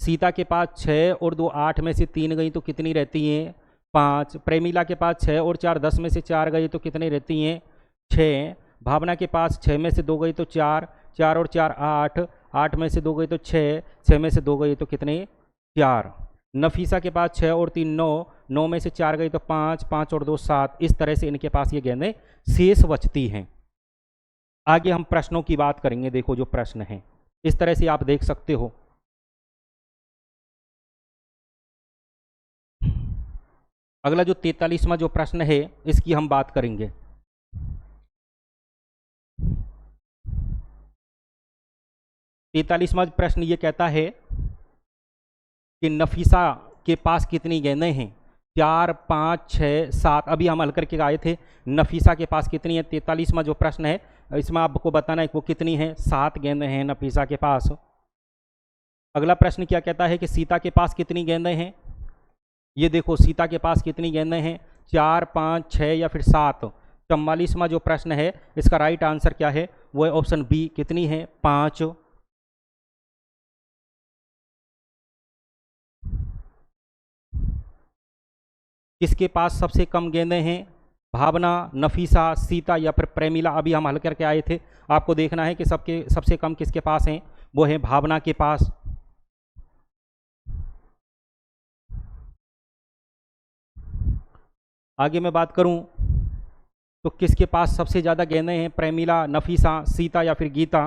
सीता के पास 6 और 2 8 में से 3 गई तो कितनी रहती हैं, 5। प्रेमिला के पास 6 और 4 10 में से 4 गई तो कितनी रहती हैं, 6। भावना के पास 6 में से 2 गई तो 4, 4 और 4 8, 8 में से 2 गई तो 6, 6 में से 2 गई तो कितने, 4। नफीसा के पास 6 और 3 9, 9 में से 4 गई तो 5, 5 और 2 7, इस तरह से इनके पास ये गेंदें शेष बचती हैं। आगे हम प्रश्नों की बात करेंगे, देखो जो प्रश्न हैं इस तरह से आप देख सकते हो। अगला जो 43वां जो प्रश्न है इसकी हम बात करेंगे। 43वां प्रश्न ये कहता है कि नफीसा के पास कितनी गेंदें हैं? 4, 5, 6, 7। अभी हम हल करके आए थे। नफीसा के पास कितनी है? 43वां जो प्रश्न है इसमें आपको बताना है कि वो कितनी है। 7 गेंदें हैं नफीसा के पास। अगला प्रश्न क्या कहता है कि सीता के पास कितनी गेंदें हैं? ये देखो सीता के पास कितनी गेंदें हैं? 4, 5, 6 या फिर 7। 44वां जो प्रश्न है इसका राइट आंसर क्या है? वो है ऑप्शन बी। कितनी है? 5। किसके पास सबसे कम गेंदें हैं? भावना, नफीसा, सीता या फिर प्रेमिला। अभी हम हल करके आए थे। आपको देखना है कि सबसे कम किसके पास हैं। वो है भावना के पास। आगे मैं बात करूं तो किसके पास सबसे ज़्यादा गेंदें हैं? प्रेमिला, नफीसा, सीता या फिर गीता।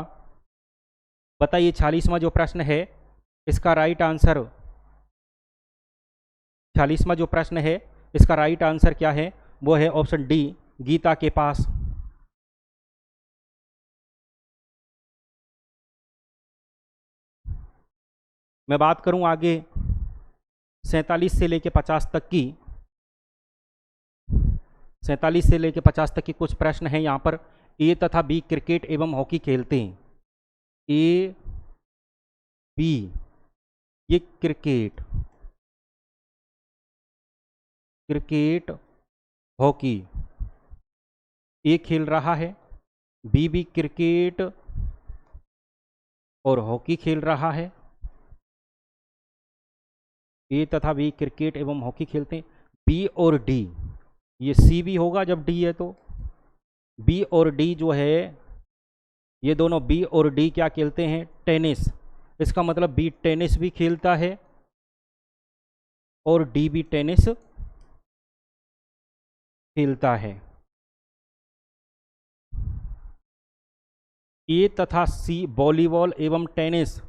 बताइए 46वां जो प्रश्न है इसका राइट आंसर। 46वां जो प्रश्न है इसका राइट आंसर क्या है? वो है ऑप्शन डी, गीता के पास। मैं बात करूं आगे 47 से लेकर 50 तक की। 47 से लेकर 50 तक की कुछ प्रश्न हैं यहाँ पर। ए तथा बी क्रिकेट एवं हॉकी खेलते हैं। ए, बी, ये क्रिकेट, क्रिकेट, हॉकी। ए खेल रहा है, बी भी क्रिकेट और हॉकी खेल रहा है। ए तथा बी क्रिकेट एवं हॉकी खेलते हैं। बी और डी, ये सी भी होगा जब डी है तो। बी और डी जो है ये दोनों बी और डी क्या खेलते हैं? टेनिस। इसका मतलब बी टेनिस भी खेलता है और डी भी टेनिस खेलता है। ए तथा सी वॉलीबॉल एवं टेनिस।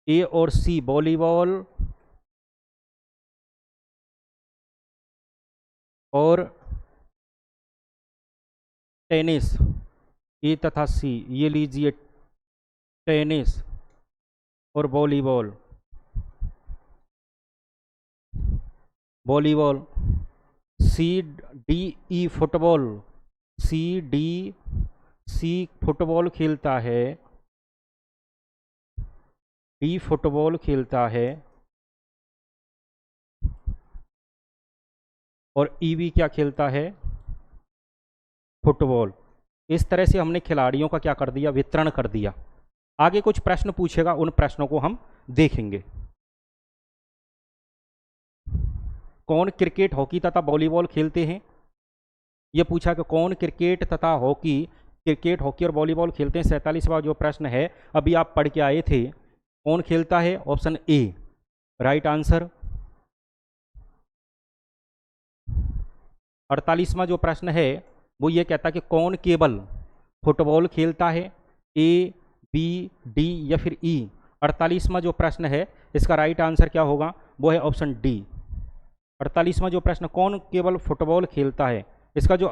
ए और सी वॉलीबॉल और टेनिस। ए तथा सी, ये लीजिए टेनिस और वॉलीबॉल। वॉलीबॉल। सी, डी, ई फुटबॉल। सी, डी, सी फुटबॉल खेलता है, डी फुटबॉल खेलता है और ई भी क्या खेलता है? फुटबॉल। इस तरह से हमने खिलाड़ियों का क्या कर दिया? वितरण कर दिया। आगे कुछ प्रश्न पूछेगा, उन प्रश्नों को हम देखेंगे। कौन क्रिकेट, हॉकी तथा वॉलीबॉल खेलते हैं? यह पूछा कि कौन क्रिकेट तथा हॉकी, क्रिकेट, हॉकी और वॉलीबॉल खेलते हैं। 47वां जो प्रश्न है अभी आप पढ़ के आए थे। कौन खेलता है? Option A right answer. 48वां जो प्रश्न है वो ये कहता है कि कौन केवल फुटबॉल खेलता है? ए, बी, डी या फिर ई। 48वां जो प्रश्न है इसका राइट आंसर क्या होगा? वो है ऑप्शन डी। 48वां जो प्रश्न, कौन केवल फुटबॉल खेलता है, इसका जो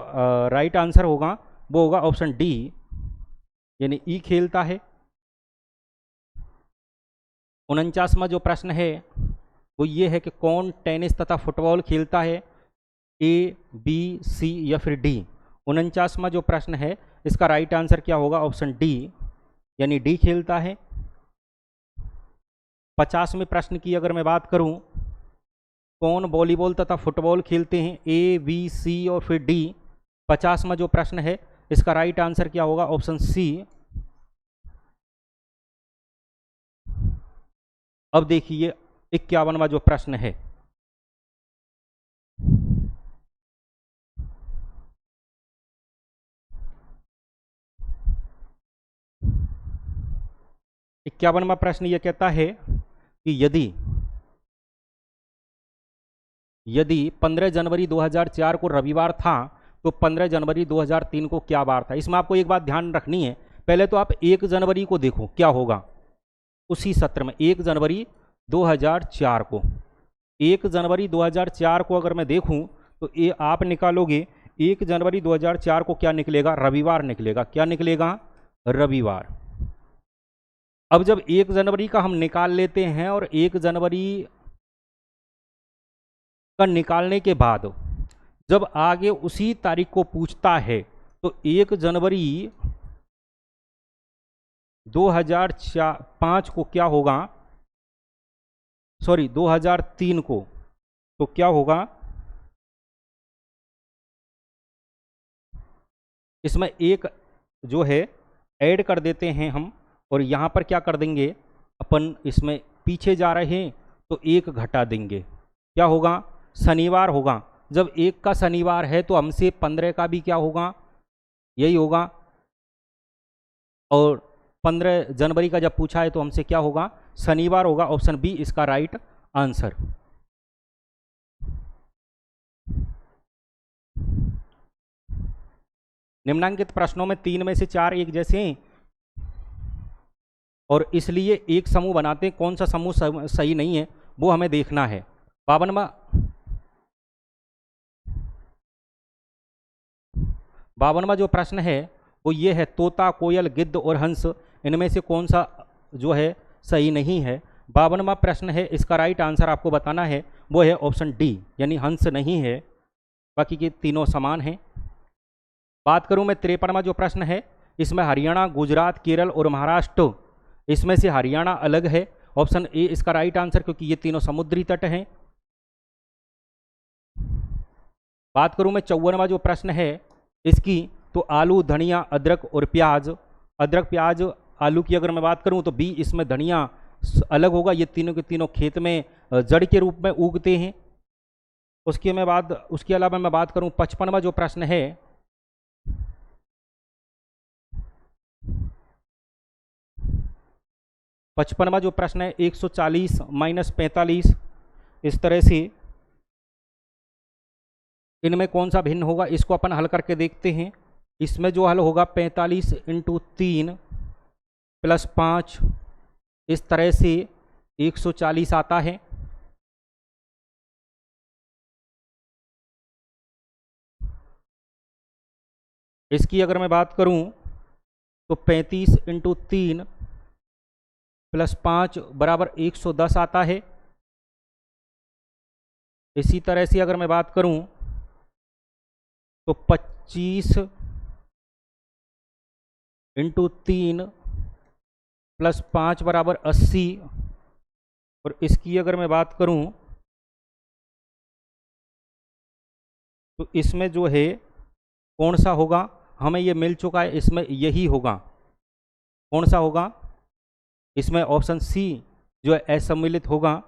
राइट आंसर होगा वो होगा ऑप्शन डी, यानी ई खेलता है। 49वां जो प्रश्न है वो ये है कि कौन टेनिस तथा फुटबॉल खेलता है? ए, बी, सी या फिर डी। 49वां जो प्रश्न है इसका राइट आंसर क्या होगा? ऑप्शन डी, यानी डी खेलता है। 50वें प्रश्न की अगर मैं बात करूं, कौन वॉलीबॉल तथा फुटबॉल खेलते हैं? ए, बी, सी और फिर डी। 50वां जो प्रश्न है इसका राइट आंसर क्या होगा? Option C. अब देखिए 51वां जो प्रश्न है। इक्यावनवां प्रश्न यह कहता है कि यदि 15 जनवरी 2004 को रविवार था तो 15 जनवरी 2003 को क्या बार था? इसमें आपको एक बात ध्यान रखनी है। पहले तो आप 1 जनवरी को देखो क्या होगा उसी सत्र में। 1 जनवरी 2004 को, 1 जनवरी 2004 को अगर मैं देखूं तो ये आप निकालोगे 1 जनवरी 2004 को क्या निकलेगा? रविवार निकलेगा। क्या निकलेगा? रविवार। अब जब 1 जनवरी का हम निकाल लेते हैं और 1 जनवरी का निकालने के बाद जब आगे उसी तारीख को पूछता है तो 1 जनवरी 2005 को क्या होगा, सॉरी 2003 को, तो क्या होगा, इसमें एक जो है ऐड कर देते हैं हम और यहाँ पर क्या कर देंगे अपन, इसमें पीछे जा रहे हैं तो एक घटा देंगे, क्या होगा, शनिवार होगा। जब 1 का शनिवार है तो हमसे 15 का भी क्या होगा, यही होगा। और 15 जनवरी का जब पूछा है तो हमसे क्या होगा, शनिवार होगा। ऑप्शन बी इसका राइट आंसर। निम्नांकित प्रश्नों में 3 में से 4 एक जैसे हैं और इसलिए एक समूह बनाते हैं, कौन सा समूह सही नहीं है वो हमें देखना है। 52वां जो प्रश्न है वो ये है, तोता, कोयल, गिद्ध और हंस इनमें से कौन सा जो है सही नहीं है। 52वां प्रश्न है, इसका राइट आंसर आपको बताना है, वो है ऑप्शन डी, यानी हंस नहीं है, बाकी के तीनों समान हैं। बात करूं मैं 53वां जो प्रश्न है, इसमें हरियाणा, गुजरात, केरल और महाराष्ट्र, इसमें से हरियाणा अलग है, ऑप्शन ए इसका राइट आंसर, क्योंकि ये तीनों समुद्री तट हैं। बात करूं मैं 54वां जो प्रश्न है इसकी, तो आलू, धनिया, अदरक और प्याज, अदरक, प्याज, आलू की अगर मैं बात करूं तो बी इसमें धनिया अलग होगा, ये तीनों के तीनों खेत में जड़ के रूप में उगते हैं। उसके अलावा मैं बात करूं 55वां जो प्रश्न है, जो प्रश्न है 140 माइनस 45, इस तरह से इनमें कौन सा भिन्न होगा, इसको अपन हल करके देखते हैं। इसमें जो हल होगा 45 इंटू 3 प्लस 5, इस तरह से 140 आता है। इसकी अगर मैं बात करूं तो 35 इंटू 3 प्लस 5 बराबर 110 आता है। इसी तरह से अगर मैं बात करूं तो 25 इंटू 3 प्लस 5 बराबर 80, और इसकी अगर मैं बात करूं तो इसमें जो है कौन सा होगा, हमें ये मिल चुका है, इसमें यही होगा, कौन सा होगा, इसमें ऑप्शन सी जो है असम्मिलित होगा।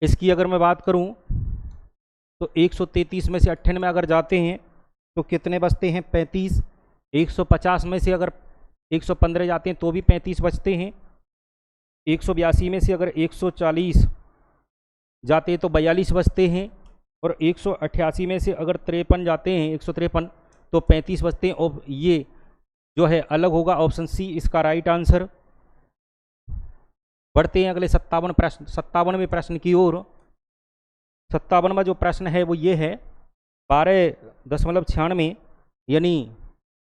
इसकी अगर मैं बात करूं तो 133 में से 98 अगर जाते हैं तो कितने बचते हैं, 35। 150 में से अगर 115 जाते हैं तो भी 35 बचते हैं। 182 में से अगर 140 जाते हैं तो 42 बचते हैं, और 188 में से अगर 53 जाते हैं, 153, तो 35 बचते हैं, और ये जो है अलग होगा, ऑप्शन सी इसका राइट आंसर। बढ़ते हैं अगले 57वें प्रश्न की ओर। 57वां जो प्रश्न है वो ये है, 12.96, यानी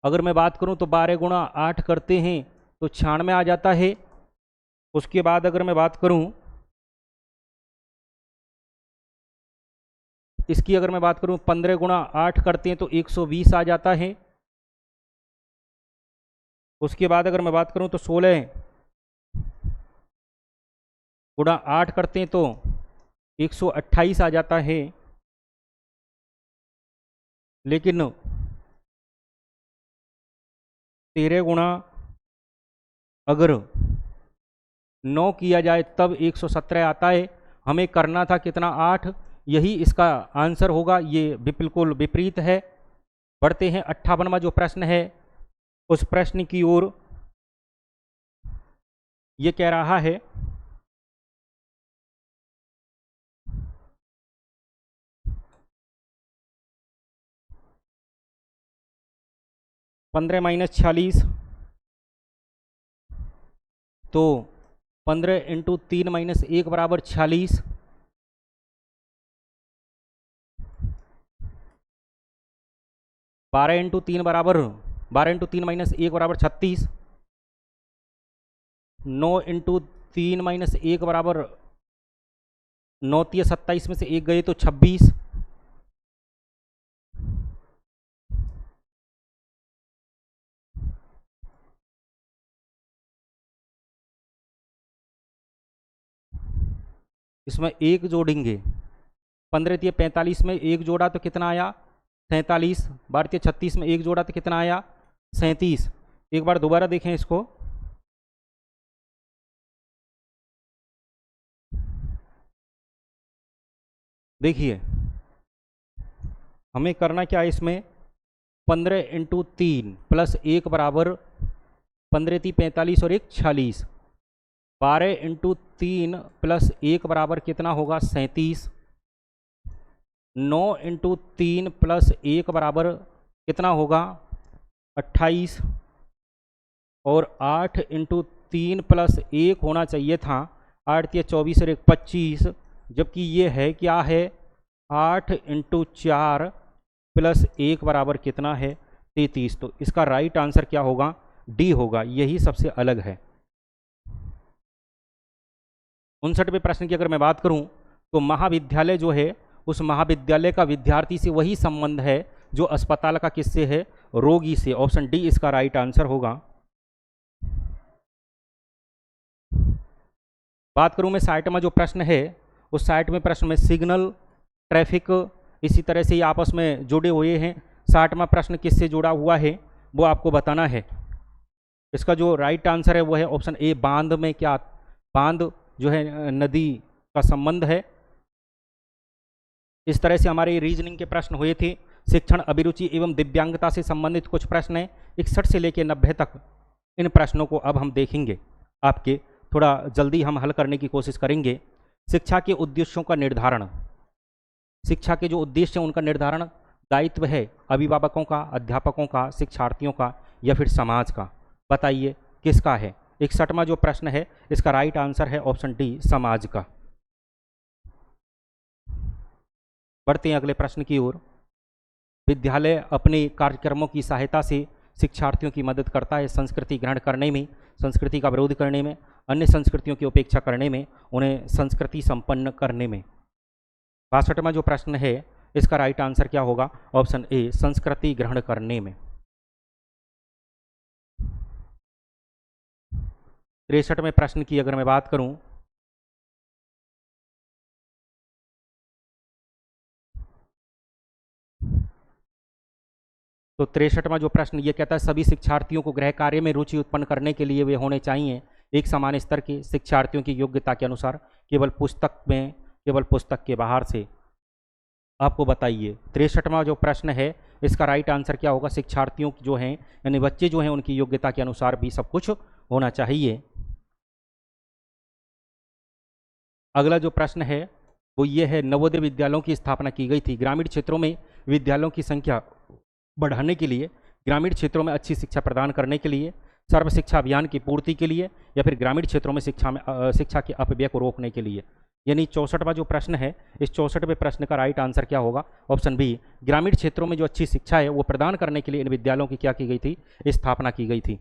अगर मैं बात करूं तो 12 गुणा 8 करते हैं तो 96 आ जाता है। उसके बाद अगर मैं बात करूं, इसकी अगर मैं बात करूं 15 गुणा 8 करते हैं तो 120 आ जाता है। उसके बाद अगर मैं बात करूं तो 16 गुणा 8 करते हैं तो 128 आ जाता है। लेकिन 13 गुणा अगर 9 किया जाए तब 117 आता है। हमें करना था कितना, 8, यही इसका आंसर होगा, ये बिल्कुल विपरीत है। बढ़ते हैं 58वां जो प्रश्न है उस प्रश्न की ओर। ये कह रहा है, पंद्रह माइनस 46, तो 15 इंटू 3 माइनस 1 बराबर 46। 12 इंटू तीन माइनस एक बराबर 36। 9 इंटू तीन माइनस एक बराबर 9 तिया 27 में से एक गए तो 26। इसमें एक जोड़ेंगे, 15 तिया 45 में एक जोड़ा तो कितना आया 47। 12 तिया 36 में एक जोड़ा तो कितना आया 37। एक बार दोबारा देखें इसको, देखिए हमें करना क्या है इसमें, 15 इंटू तीन प्लस एक बराबर 15 ती 45 और एक 46। 12 इंटू तीन प्लस एक बराबर कितना होगा 37। 9 इंटू तीन प्लस एक बराबर कितना होगा 28। और 8 इंटू तीन प्लस एक होना चाहिए था 8 या 24 और एक 25, जबकि ये है क्या है 8 इंटू चार प्लस एक बराबर कितना है 33। तो इसका राइट आंसर क्या होगा डी होगा, यही सबसे अलग है। 59वें प्रश्न की अगर मैं बात करूं तो महाविद्यालय जो है उस महाविद्यालय का विद्यार्थी से वही संबंध है जो अस्पताल का किससे है, रोगी से। ऑप्शन डी इसका राइट आंसर होगा। बात करूं मैं 60 में जो प्रश्न है उस 60 में प्रश्न में सिग्नल, ट्रैफिक इसी तरह से ये आपस में जुड़े हुए हैं। 60वां प्रश्न किससे जुड़ा हुआ है वो आपको बताना है। इसका जो राइट आंसर है वो है ऑप्शन ए, बांध में। क्या बांध जो है नदी का संबंध है। इस तरह से हमारे रीजनिंग के प्रश्न हुए थे। शिक्षण, अभिरुचि एवं दिव्यांगता से संबंधित कुछ प्रश्न हैं 61 से लेकर 90 तक। इन प्रश्नों को अब हम देखेंगे, आपके थोड़ा जल्दी हम हल करने की कोशिश करेंगे। शिक्षा के उद्देश्यों का निर्धारण, शिक्षा के जो उद्देश्य हैं उनका निर्धारण दायित्व है अभिभावकों का, अध्यापकों का, शिक्षार्थियों का या फिर समाज का। बताइए किसका है। 61वां जो प्रश्न है इसका राइट आंसर है ऑप्शन डी, समाज का। बढ़ते हैं अगले प्रश्न की ओर। विद्यालय अपने कार्यक्रमों की सहायता से शिक्षार्थियों की मदद करता है संस्कृति ग्रहण करने में, संस्कृति का विरोध करने में, अन्य संस्कृतियों की उपेक्षा करने में, उन्हें संस्कृति संपन्न करने में। 62वां जो प्रश्न है इसका राइट आंसर क्या होगा, ऑप्शन ए, संस्कृति ग्रहण करने में। 63वें प्रश्न की अगर मैं बात करूं तो 63वां जो प्रश्न ये कहता है सभी शिक्षार्थियों को गृह कार्य में रुचि उत्पन्न करने के लिए वे होने चाहिए एक समान स्तर के, शिक्षार्थियों की योग्यता के अनुसार, केवल पुस्तक में, केवल पुस्तक के बाहर से। आपको बताइए 63वां जो प्रश्न है इसका राइट आंसर क्या होगा। शिक्षार्थियों जो हैं यानी बच्चे जो हैं उनकी योग्यता के अनुसार भी सब कुछ होना चाहिए। अगला जो प्रश्न है वो ये है, नवोदय विद्यालयों की स्थापना की गई थी ग्रामीण क्षेत्रों में विद्यालयों की संख्या बढ़ाने के लिए, ग्रामीण क्षेत्रों में अच्छी शिक्षा प्रदान करने के लिए, सर्व शिक्षा अभियान की पूर्ति के लिए या फिर ग्रामीण क्षेत्रों में शिक्षा के अपव्यय को रोकने के लिए। यानी 64वां जो प्रश्न है इस 64वें प्रश्न का राइट आंसर क्या होगा, ऑप्शन बी, ग्रामीण क्षेत्रों में जो अच्छी शिक्षा है वो प्रदान करने के लिए इन विद्यालयों की क्या की गई थी, स्थापना की गई थी।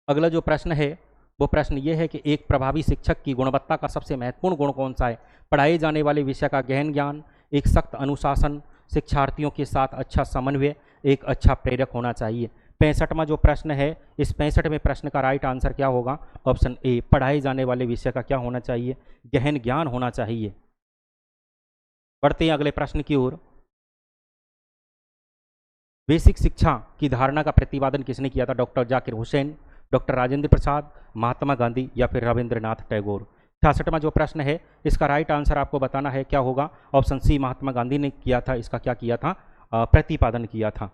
अगला जो प्रश्न है वो प्रश्न ये है कि एक प्रभावी शिक्षक की गुणवत्ता का सबसे महत्वपूर्ण गुण कौन सा है। पढ़ाए जाने वाले विषय का गहन ज्ञान, एक सख्त अनुशासन, शिक्षार्थियों के साथ अच्छा समन्वय, एक अच्छा प्रेरक होना चाहिए। 65वां जो प्रश्न है इस 65वें प्रश्न का राइट आंसर क्या होगा, ऑप्शन ए, पढ़ाए जाने वाले विषय का क्या होना चाहिए, गहन ज्ञान होना चाहिए। बढ़ते हैं अगले प्रश्न की ओर। बेसिक शिक्षा की धारणा का प्रतिपादन किसने किया था, डॉक्टर जाकिर हुसैन, डॉक्टर राजेंद्र प्रसाद, महात्मा गांधी या फिर रविंद्रनाथ टैगोर। 66वां जो प्रश्न है इसका राइट आंसर आपको बताना है क्या होगा, ऑप्शन सी, महात्मा गांधी ने किया था। इसका क्या किया था, प्रतिपादन किया था।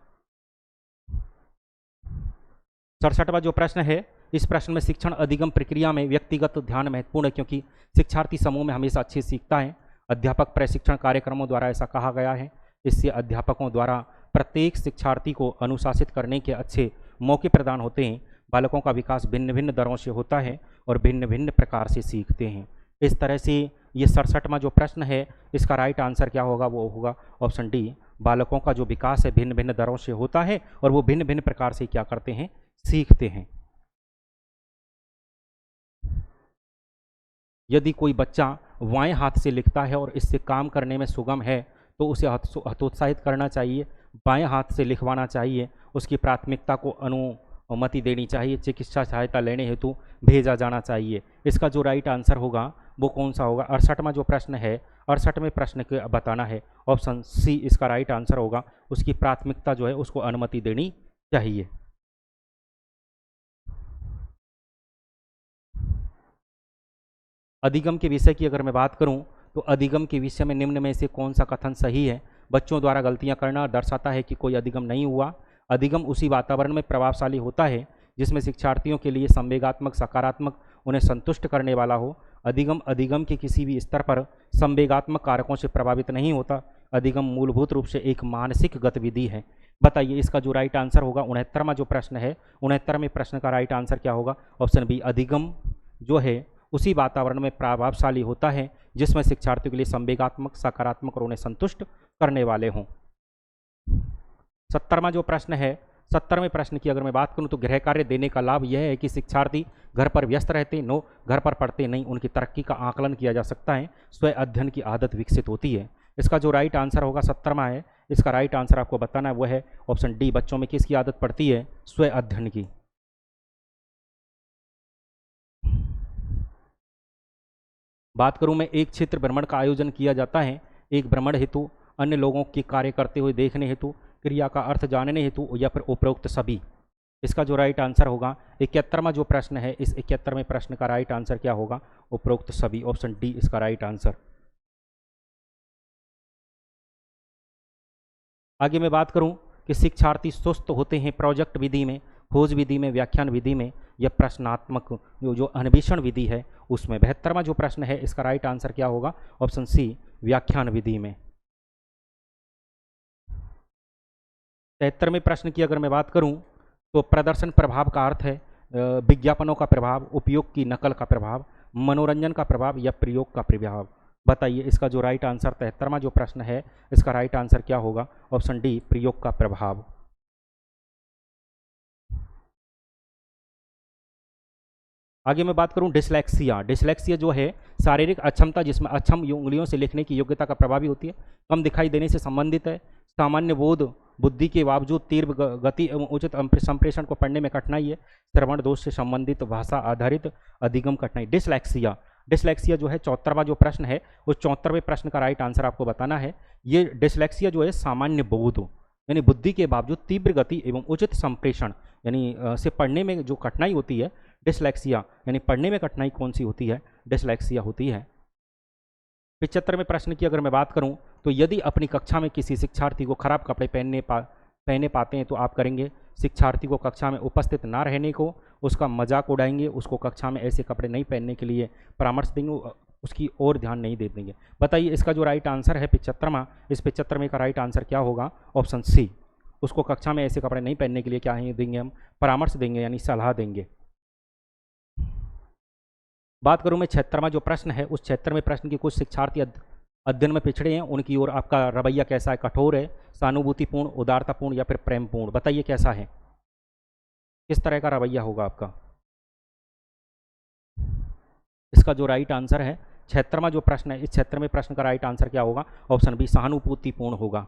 67वां जो प्रश्न है इस प्रश्न में शिक्षण अधिगम प्रक्रिया में व्यक्तिगत ध्यान महत्वपूर्ण है क्योंकि शिक्षार्थी समूह में हमेशा अच्छे सीखता है। अध्यापक प्रशिक्षण कार्यक्रमों द्वारा ऐसा कहा गया है। इससे अध्यापकों द्वारा प्रत्येक शिक्षार्थी को अनुशासित करने के अच्छे मौके प्रदान होते हैं। बालकों का विकास भिन्न भिन्न दरों से होता है और भिन्न भिन्न प्रकार से सीखते हैं। इस तरह से ये 67वां जो प्रश्न है इसका राइट आंसर क्या होगा, वो होगा ऑप्शन डी, बालकों का जो विकास है भिन्न भिन्न दरों से होता है और वो भिन्न भिन्न प्रकार से क्या करते हैं, सीखते हैं। यदि कोई बच्चा बाएं हाथ से लिखता है और इससे काम करने में सुगम है तो उसे हतोत्साहित करना चाहिए, बाएं हाथ से लिखवाना चाहिए, उसकी प्राथमिकता को अनुमति देनी चाहिए, चिकित्सा सहायता लेने हेतु भेजा जाना चाहिए। इसका जो राइट आंसर होगा वो कौन सा होगा, 68वां जो प्रश्न है 68वें प्रश्न के बताना है, ऑप्शन सी इसका राइट आंसर होगा, उसकी प्राथमिकता जो है उसको अनुमति देनी चाहिए। अधिगम के विषय की अगर मैं बात करूं तो अधिगम के विषय में निम्न में से कौन सा कथन सही है, बच्चों द्वारा गलतियां करना दर्शाता है कि कोई अधिगम नहीं हुआ। अधिगम उसी वातावरण में प्रभावशाली होता है जिसमें शिक्षार्थियों के लिए संवेगात्मक, सकारात्मक, उन्हें संतुष्ट करने वाला हो। अधिगम अधिगम के किसी भी स्तर पर संवेगात्मक कारकों से प्रभावित नहीं होता। अधिगम मूलभूत रूप से एक मानसिक गतिविधि है। बताइए इसका जो राइट आंसर होगा, 69वां जो प्रश्न है 69वें प्रश्न का राइट आंसर क्या होगा, ऑप्शन बी, अधिगम जो है उसी वातावरण में प्रभावशाली होता है जिसमें शिक्षार्थियों के लिए संवेगात्मक, सकारात्मक और उन्हें संतुष्ट करने वाले हों। 70वां जो प्रश्न है 70वें प्रश्न की अगर मैं बात करूं तो गृह कार्य देने का लाभ यह है कि शिक्षार्थी घर पर व्यस्त रहते नो घर पर पढ़ते नहीं, उनकी तरक्की का आकलन किया जा सकता है, स्वयं अध्ययन की आदत विकसित होती है। इसका जो राइट आंसर होगा 70वां है, इसका राइट आंसर आपको बताना है वो है ऑप्शन डी, बच्चों में किसकी आदत पड़ती है, स्वयं अध्ययन की। बात करूं मैं, एक क्षेत्र भ्रमण का आयोजन किया जाता है एक भ्रमण हेतु, अन्य लोगों के कार्य करते हुए देखने हेतु, क्रिया का अर्थ जानने हेतु या फिर उपरोक्त सभी। इसका जो राइट आंसर होगा 71वां जो प्रश्न है, इस 71वें प्रश्न का राइट आंसर क्या होगा, उपरोक्त सभी, ऑप्शन डी इसका राइट आंसर। आगे मैं बात करूं कि शिक्षार्थी सुस्त होते हैं प्रोजेक्ट विधि में, खोज विधि में, व्याख्यान विधि में या प्रश्नात्मक जो अन्वेषण विधि है उसमें। 72वां जो प्रश्न है इसका राइट आंसर क्या होगा, ऑप्शन सी, व्याख्यान विधि में। 73वें प्रश्न की अगर मैं बात करूं तो प्रदर्शन प्रभाव का अर्थ है विज्ञापनों का प्रभाव, उपयोग की नकल का प्रभाव, मनोरंजन का प्रभाव या प्रयोग का प्रभाव। बताइए इसका जो राइट आंसर 73वां जो प्रश्न है इसका राइट आंसर क्या होगा, ऑप्शन डी, प्रयोग का प्रभाव। आगे मैं बात करूं डिसलेक्सिया। डिसलेक्सिया जो है शारीरिक अक्षमता जिसमें अक्षम उंगलियों से लिखने की योग्यता का प्रभावी होती है, कम दिखाई देने से संबंधित है, सामान्य बोध बुद्धि के बावजूद तीव्र गति एवं उचित संप्रेषण को पढ़ने में कठिनाई है, श्रवण दोष से संबंधित भाषा आधारित अधिगम कठिनाई। डिसलेक्सिया डिसलेक्सिया जो है 74वां जो प्रश्न है उस 74वें प्रश्न का राइट आंसर आपको बताना है। ये डिसलेक्सिया जो है सामान्य बोध यानी बुद्धि के बावजूद तीव्र गति एवं उचित संप्रेषण यानी से पढ़ने में जो कठिनाई होती है, डिसलेक्सिया यानी पढ़ने में कठिनाई कौन सी होती है, डिसलेक्सिया होती है। 75वें प्रश्न की अगर मैं बात करूं तो यदि अपनी कक्षा में किसी शिक्षार्थी को खराब कपड़े पहने पाते हैं तो आप करेंगे, शिक्षार्थी को कक्षा में उपस्थित ना रहने को, उसका मजाक उड़ाएंगे, उसको कक्षा में ऐसे कपड़े नहीं पहनने के लिए परामर्श देंगे, उसकी ओर ध्यान नहीं दे देंगे। बताइए इसका जो राइट आंसर है 75वां, इस 75वें का राइट आंसर क्या होगा, ऑप्शन सी, उसको कक्षा में ऐसे कपड़े नहीं पहनने के लिए क्या देंगे हम, परामर्श देंगे यानी सलाह देंगे। बात करूं मैं 76वां जो प्रश्न है उस 76वें प्रश्न की कुछ शिक्षार्थी अध्ययन में पिछड़े हैं, उनकी ओर आपका रवैया कैसा है, कठोर है, सहानुभूतिपूर्ण, उदारतापूर्ण या फिर प्रेमपूर्ण। बताइए कैसा है, किस तरह का रवैया होगा आपका। इसका जो राइट आंसर है 76वां जो प्रश्न है, इस 76वें प्रश्न का राइट आंसर क्या होगा, ऑप्शन बी, सहानुभूतिपूर्ण होगा।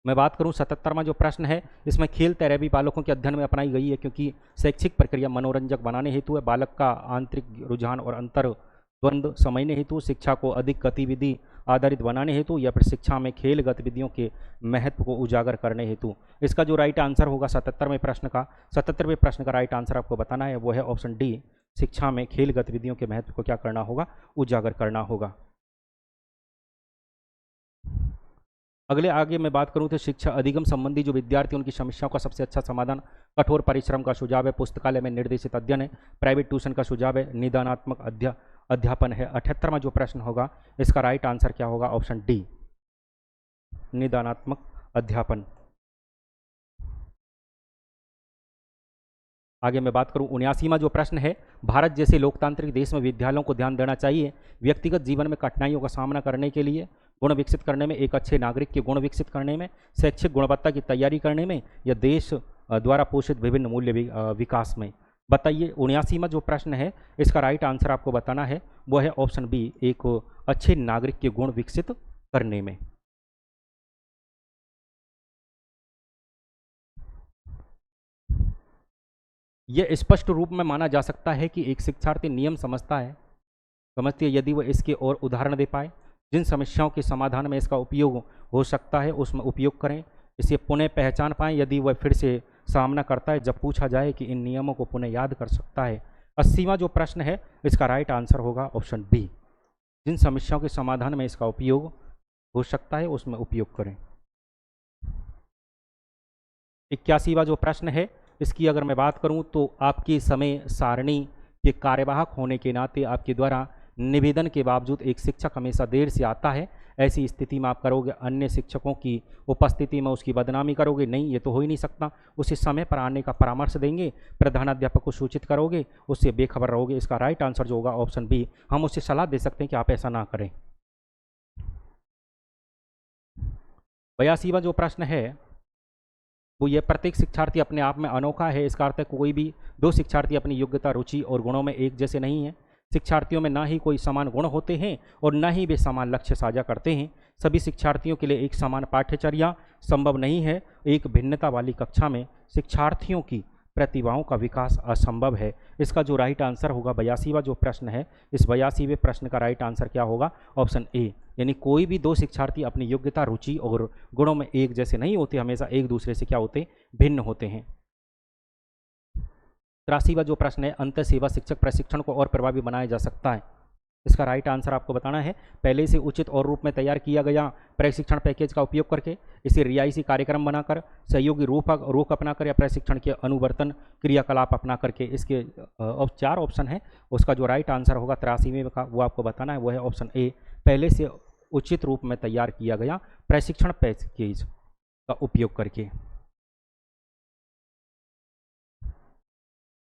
मैं बात करूं 77वां जो प्रश्न है, इसमें खेल तैरावी बालकों के अध्ययन में अपनाई गई है क्योंकि शैक्षिक प्रक्रिया मनोरंजक बनाने हेतु है, बालक का आंतरिक रुझान और अंतर द्वंद्व समझने हेतु, शिक्षा को अधिक गतिविधि आधारित बनाने हेतु या फिर शिक्षा में खेल गतिविधियों के महत्व को उजागर करने हेतु। इसका जो राइट आंसर होगा 77वें प्रश्न का, 77वें प्रश्न का राइट आंसर आपको बताना है वो है ऑप्शन डी, शिक्षा में खेल गतिविधियों के महत्व को क्या करना होगा, उजागर करना होगा। अगले आगे मैं बात करूं तो शिक्षा अधिगम संबंधी जो विद्यार्थी उनकी समस्याओं का सबसे अच्छा समाधान कठोर परिश्रम का सुझाव है, पुस्तकालय में निर्देशित अध्ययन है, प्राइवेट ट्यूशन का सुझाव है, निदानात्मक अध्यापन है। 78वां जो प्रश्न होगा इसका राइट आंसर क्या होगा, ऑप्शन डी, निदानात्मक अध्यापन। आगे मैं बात करूं 79वां जो प्रश्न है, भारत जैसे लोकतांत्रिक देश में विद्यालयों को ध्यान देना चाहिए व्यक्तिगत जीवन में कठिनाइयों का सामना करने के लिए, गुण विकसित करने में, एक अच्छे नागरिक के गुण विकसित करने में, शैक्षिक गुणवत्ता की तैयारी करने में, या देश द्वारा पोषित विभिन्न मूल्य विकास में। बताइए 79वां जो प्रश्न है इसका राइट आंसर आपको बताना है, वो है ऑप्शन बी, एक अच्छे नागरिक के गुण विकसित करने में। यह स्पष्ट रूप में माना जा सकता है कि एक शिक्षार्थी नियम समझती है यदि वह इसके और उदाहरण दे पाए। जिन समस्याओं के समाधान में इसका उपयोग हो सकता है उसमें उपयोग करें। इसे पुनः पहचान पाएं यदि वह फिर से सामना करता है जब पूछा जाए कि इन नियमों को पुनः याद कर सकता है। 80वां जो प्रश्न है इसका राइट आंसर होगा ऑप्शन बी, जिन समस्याओं के समाधान में इसका उपयोग हो सकता है उसमें उपयोग करें। 81वां जो प्रश्न है इसकी अगर मैं बात करूं तो आपकी समय सारणी के कार्यवाहक होने के नाते आपके द्वारा निवेदन के बावजूद एक शिक्षक हमेशा देर से आता है, ऐसी स्थिति में आप करोगे अन्य शिक्षकों की उपस्थिति में उसकी बदनामी करोगे? नहीं, ये तो हो ही नहीं सकता। उसे समय पर आने का परामर्श देंगे, प्रधानाध्यापक को सूचित करोगे, उससे बेखबर रहोगे। इसका राइट आंसर जो होगा ऑप्शन बी, हम उससे सलाह दे सकते हैं कि आप ऐसा ना करें। 82वां जो प्रश्न है वो ये, प्रत्येक शिक्षार्थी अपने आप में अनोखा है। इसका अर्थ है कोई भी दो शिक्षार्थी अपनी योग्यता, रुचि और गुणों में एक जैसे नहीं हैं। शिक्षार्थियों में ना ही कोई समान गुण होते हैं और ना ही वे समान लक्ष्य साझा करते हैं। सभी शिक्षार्थियों के लिए एक समान पाठ्यचर्या संभव नहीं है। एक भिन्नता वाली कक्षा में शिक्षार्थियों की प्रतिभाओं का विकास असंभव है। इसका जो राइट आंसर होगा 82वां जो प्रश्न है, इस 82वें प्रश्न का राइट आंसर क्या होगा? ऑप्शन ए, यानी कोई भी दो शिक्षार्थी अपनी योग्यता, रुचि और गुणों में एक जैसे नहीं होते, हमेशा एक दूसरे से क्या होते? भिन्न होते हैं। 83वां जो प्रश्न है, अंत सेवा शिक्षक प्रशिक्षण को और प्रभावी बनाया जा सकता है। इसका राइट आंसर आपको बताना है, पहले से उचित और रूप में तैयार किया गया प्रशिक्षण पैकेज का उपयोग करके, इसे रियायती कार्यक्रम बनाकर, सहयोगी रोक अपनाकर या प्रशिक्षण के अनुवर्तन क्रियाकलाप अपना करके। इसके 4 ऑप्शन है, उसका जो राइट आंसर होगा 83वें का वो आपको बताना है, वो है ऑप्शन ए, पहले से उचित रूप में तैयार किया गया प्रशिक्षण पैकेज का उपयोग करके।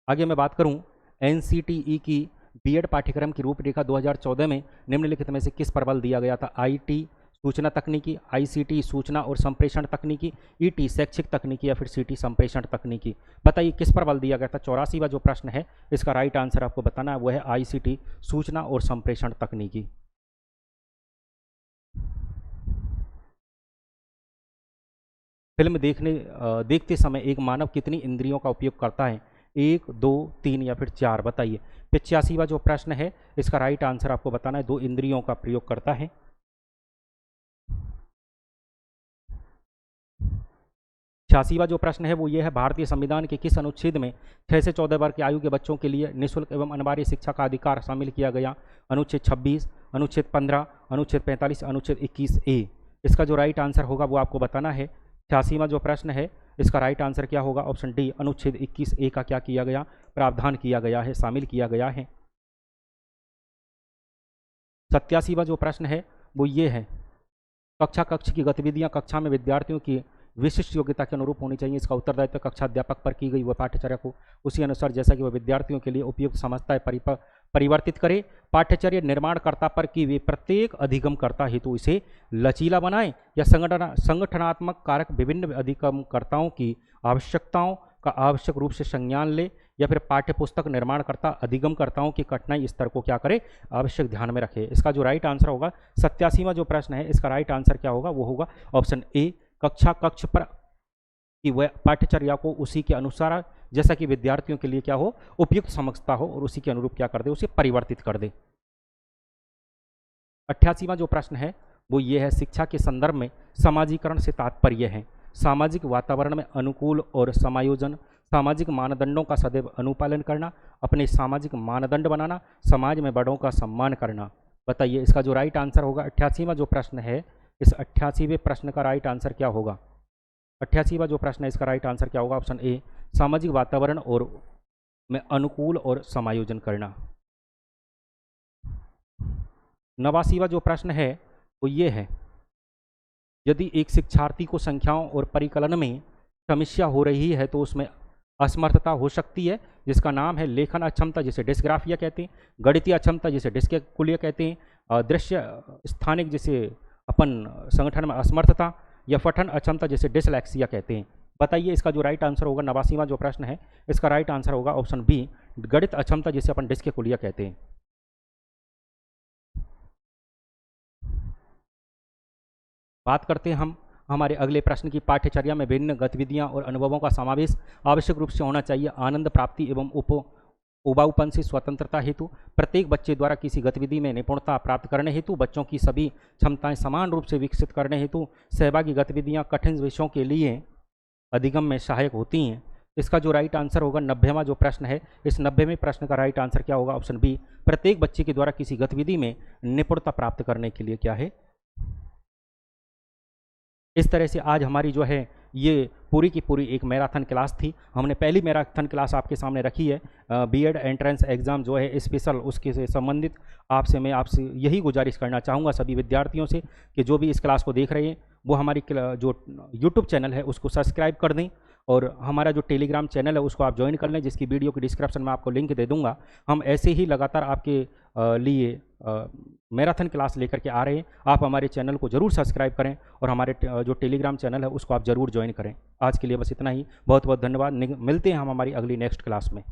आगे मैं बात करूं एनसीटीई की बीएड पाठ्यक्रम की रूपरेखा 2014 में निम्नलिखित में से किस पर बल दिया गया था? आईटी सूचना तकनीकी, आईसीटी सूचना और संप्रेषण तकनीकी, ईटी शैक्षिक तकनीकी या फिर सीटी संप्रेषण तकनीकी। बताइए किस पर बल दिया गया था? 84वां जो प्रश्न है इसका राइट आंसर आपको बताना है, वो है आईसीटी सूचना और संप्रेषण तकनीकी। फिल्म देखते समय एक मानव कितनी इंद्रियों का उपयोग करता है? 1, 2, 3 या फिर 4? बताइए। 85वां जो प्रश्न है इसका राइट आंसर आपको बताना है, 2 इंद्रियों का प्रयोग करता है। 86वां जो प्रश्न है वो ये है, भारतीय संविधान के किस अनुच्छेद में 6 से 14 वर्ष की आयु के बच्चों के लिए निःशुल्क एवं अनिवार्य शिक्षा का अधिकार शामिल किया गया? अनुच्छेद 26, अनुच्छेद 15, अनुच्छेद 45, अनुच्छेद 21A। इसका जो राइट आंसर होगा वो आपको बताना है। 86वां जो प्रश्न है इसका राइट आंसर क्या होगा? ऑप्शन डी, अनुच्छेद 21A का क्या किया गया? प्रावधान किया गया है, शामिल किया गया है। 87वां जो प्रश्न है वो ये है, कक्ष की गतिविधियां कक्षा में विद्यार्थियों की विशिष्ट योग्यता के अनुरूप होनी चाहिए। इसका उत्तरदायित्व कक्षा अध्यापक पर की गई वह पाठ्यचर्या को उसी अनुसार जैसा कि वह विद्यार्थियों के लिए उपयुक्त समझता है परिवर्तित करे। पाठ्यचर्या निर्माणकर्ता पर कि वे प्रत्येक अधिगमकर्ता हेतु इसे लचीला बनाएं या संगठनात्मक कारक विभिन्न अधिगमकर्ताओं की आवश्यकताओं का आवश्यक रूप से संज्ञान ले, या फिर पाठ्यपुस्तक निर्माणकर्ता अधिगमकर्ताओं की कठिनाई स्तर को क्या करे? आवश्यक ध्यान में रखे। इसका जो राइट आंसर होगा 87वां जो प्रश्न है इसका राइट आंसर क्या होगा? वो होगा ऑप्शन ए, कक्ष पर कि वह पाठ्यचर्या को उसी के अनुसार जैसा कि विद्यार्थियों के लिए क्या हो? उपयुक्त समझता हो और उसी के अनुरूप क्या कर दे? उसे परिवर्तित कर दे। 88वां जो प्रश्न है वो ये है, शिक्षा के संदर्भ में समाजीकरण से तात्पर्य है सामाजिक वातावरण में अनुकूल और समायोजन, सामाजिक मानदंडों का सदैव अनुपालन करना, अपने सामाजिक मानदंड बनाना, समाज में बड़ों का सम्मान करना। बताइए इसका जो राइट आंसर होगा 88वां जो प्रश्न है, इस 88वें प्रश्न का राइट आंसर क्या होगा? 88वां जो प्रश्न है इसका राइट आंसर क्या होगा? ऑप्शन ए, सामाजिक वातावरण और में अनुकूल और समायोजन करना। 89वां जो प्रश्न है वो ये है, यदि एक शिक्षार्थी को संख्याओं और परिकलन में समस्या हो रही है तो उसमें असमर्थता हो सकती है जिसका नाम है लेखन अक्षमता जिसे डिस्ग्राफिया कहते हैं, गणितीय अक्षमता जिसे डिस्कैलकुलिया कहते हैं, दृश्य स्थानिक जिसे अपन संगठन में असमर्थता, या पठन अक्षमता जिसे डिसलैक्सिया कहते हैं। बताइए इसका जो राइट आंसर होगा, 89वां जो प्रश्न है इसका राइट आंसर होगा ऑप्शन बी, गणित अक्षमता जिसे अपन डिस्कैलकुलिया कहते हैं। बात करते हैं हम हमारे अगले प्रश्न की, पाठ्यचर्या में विभिन्न गतिविधियां और अनुभवों का समावेश आवश्यक रूप से होना चाहिए आनंद प्राप्ति एवं उबाऊपन से स्वतंत्रता हेतु। प्रत्येक बच्चे द्वारा किसी गतिविधि में निपुणता प्राप्त करने हेतु बच्चों की सभी क्षमताएं समान रूप से विकसित करने हेतु सहभागी गतिविधियां कठिन विषयों के लिए अधिगम में सहायक होती हैं। इसका जो राइट आंसर होगा 90वां जो प्रश्न है, इस 90वें प्रश्न का राइट आंसर क्या होगा, ऑप्शन बी, प्रत्येक बच्चे के द्वारा किसी गतिविधि में निपुणता प्राप्त करने के लिए क्या है। इस तरह से आज हमारी जो है ये पूरी की पूरी एक मैराथन क्लास थी। हमने पहली मैराथन क्लास आपके सामने रखी है बीएड एंट्रेंस एग्ज़ाम जो है स्पेशल, उसके से संबंधित मैं आपसे यही गुजारिश करना चाहूँगा सभी विद्यार्थियों से कि जो भी इस क्लास को देख रहे हैं वो हमारी जो यूट्यूब चैनल है उसको सब्सक्राइब कर दें और हमारा जो टेलीग्राम चैनल है उसको आप ज्वाइन कर लें, जिसकी वीडियो की डिस्क्रिप्शन में आपको लिंक दे दूंगा। हम ऐसे ही लगातार आपके लिए मैराथन क्लास लेकर के आ रहे हैं। आप हमारे चैनल को जरूर सब्सक्राइब करें और हमारे जो टेलीग्राम चैनल है उसको आप ज़रूर ज्वाइन करें। आज के लिए बस इतना ही, बहुत बहुत धन्यवाद। मिलते हैं हम हमारी अगली नेक्स्ट क्लास में।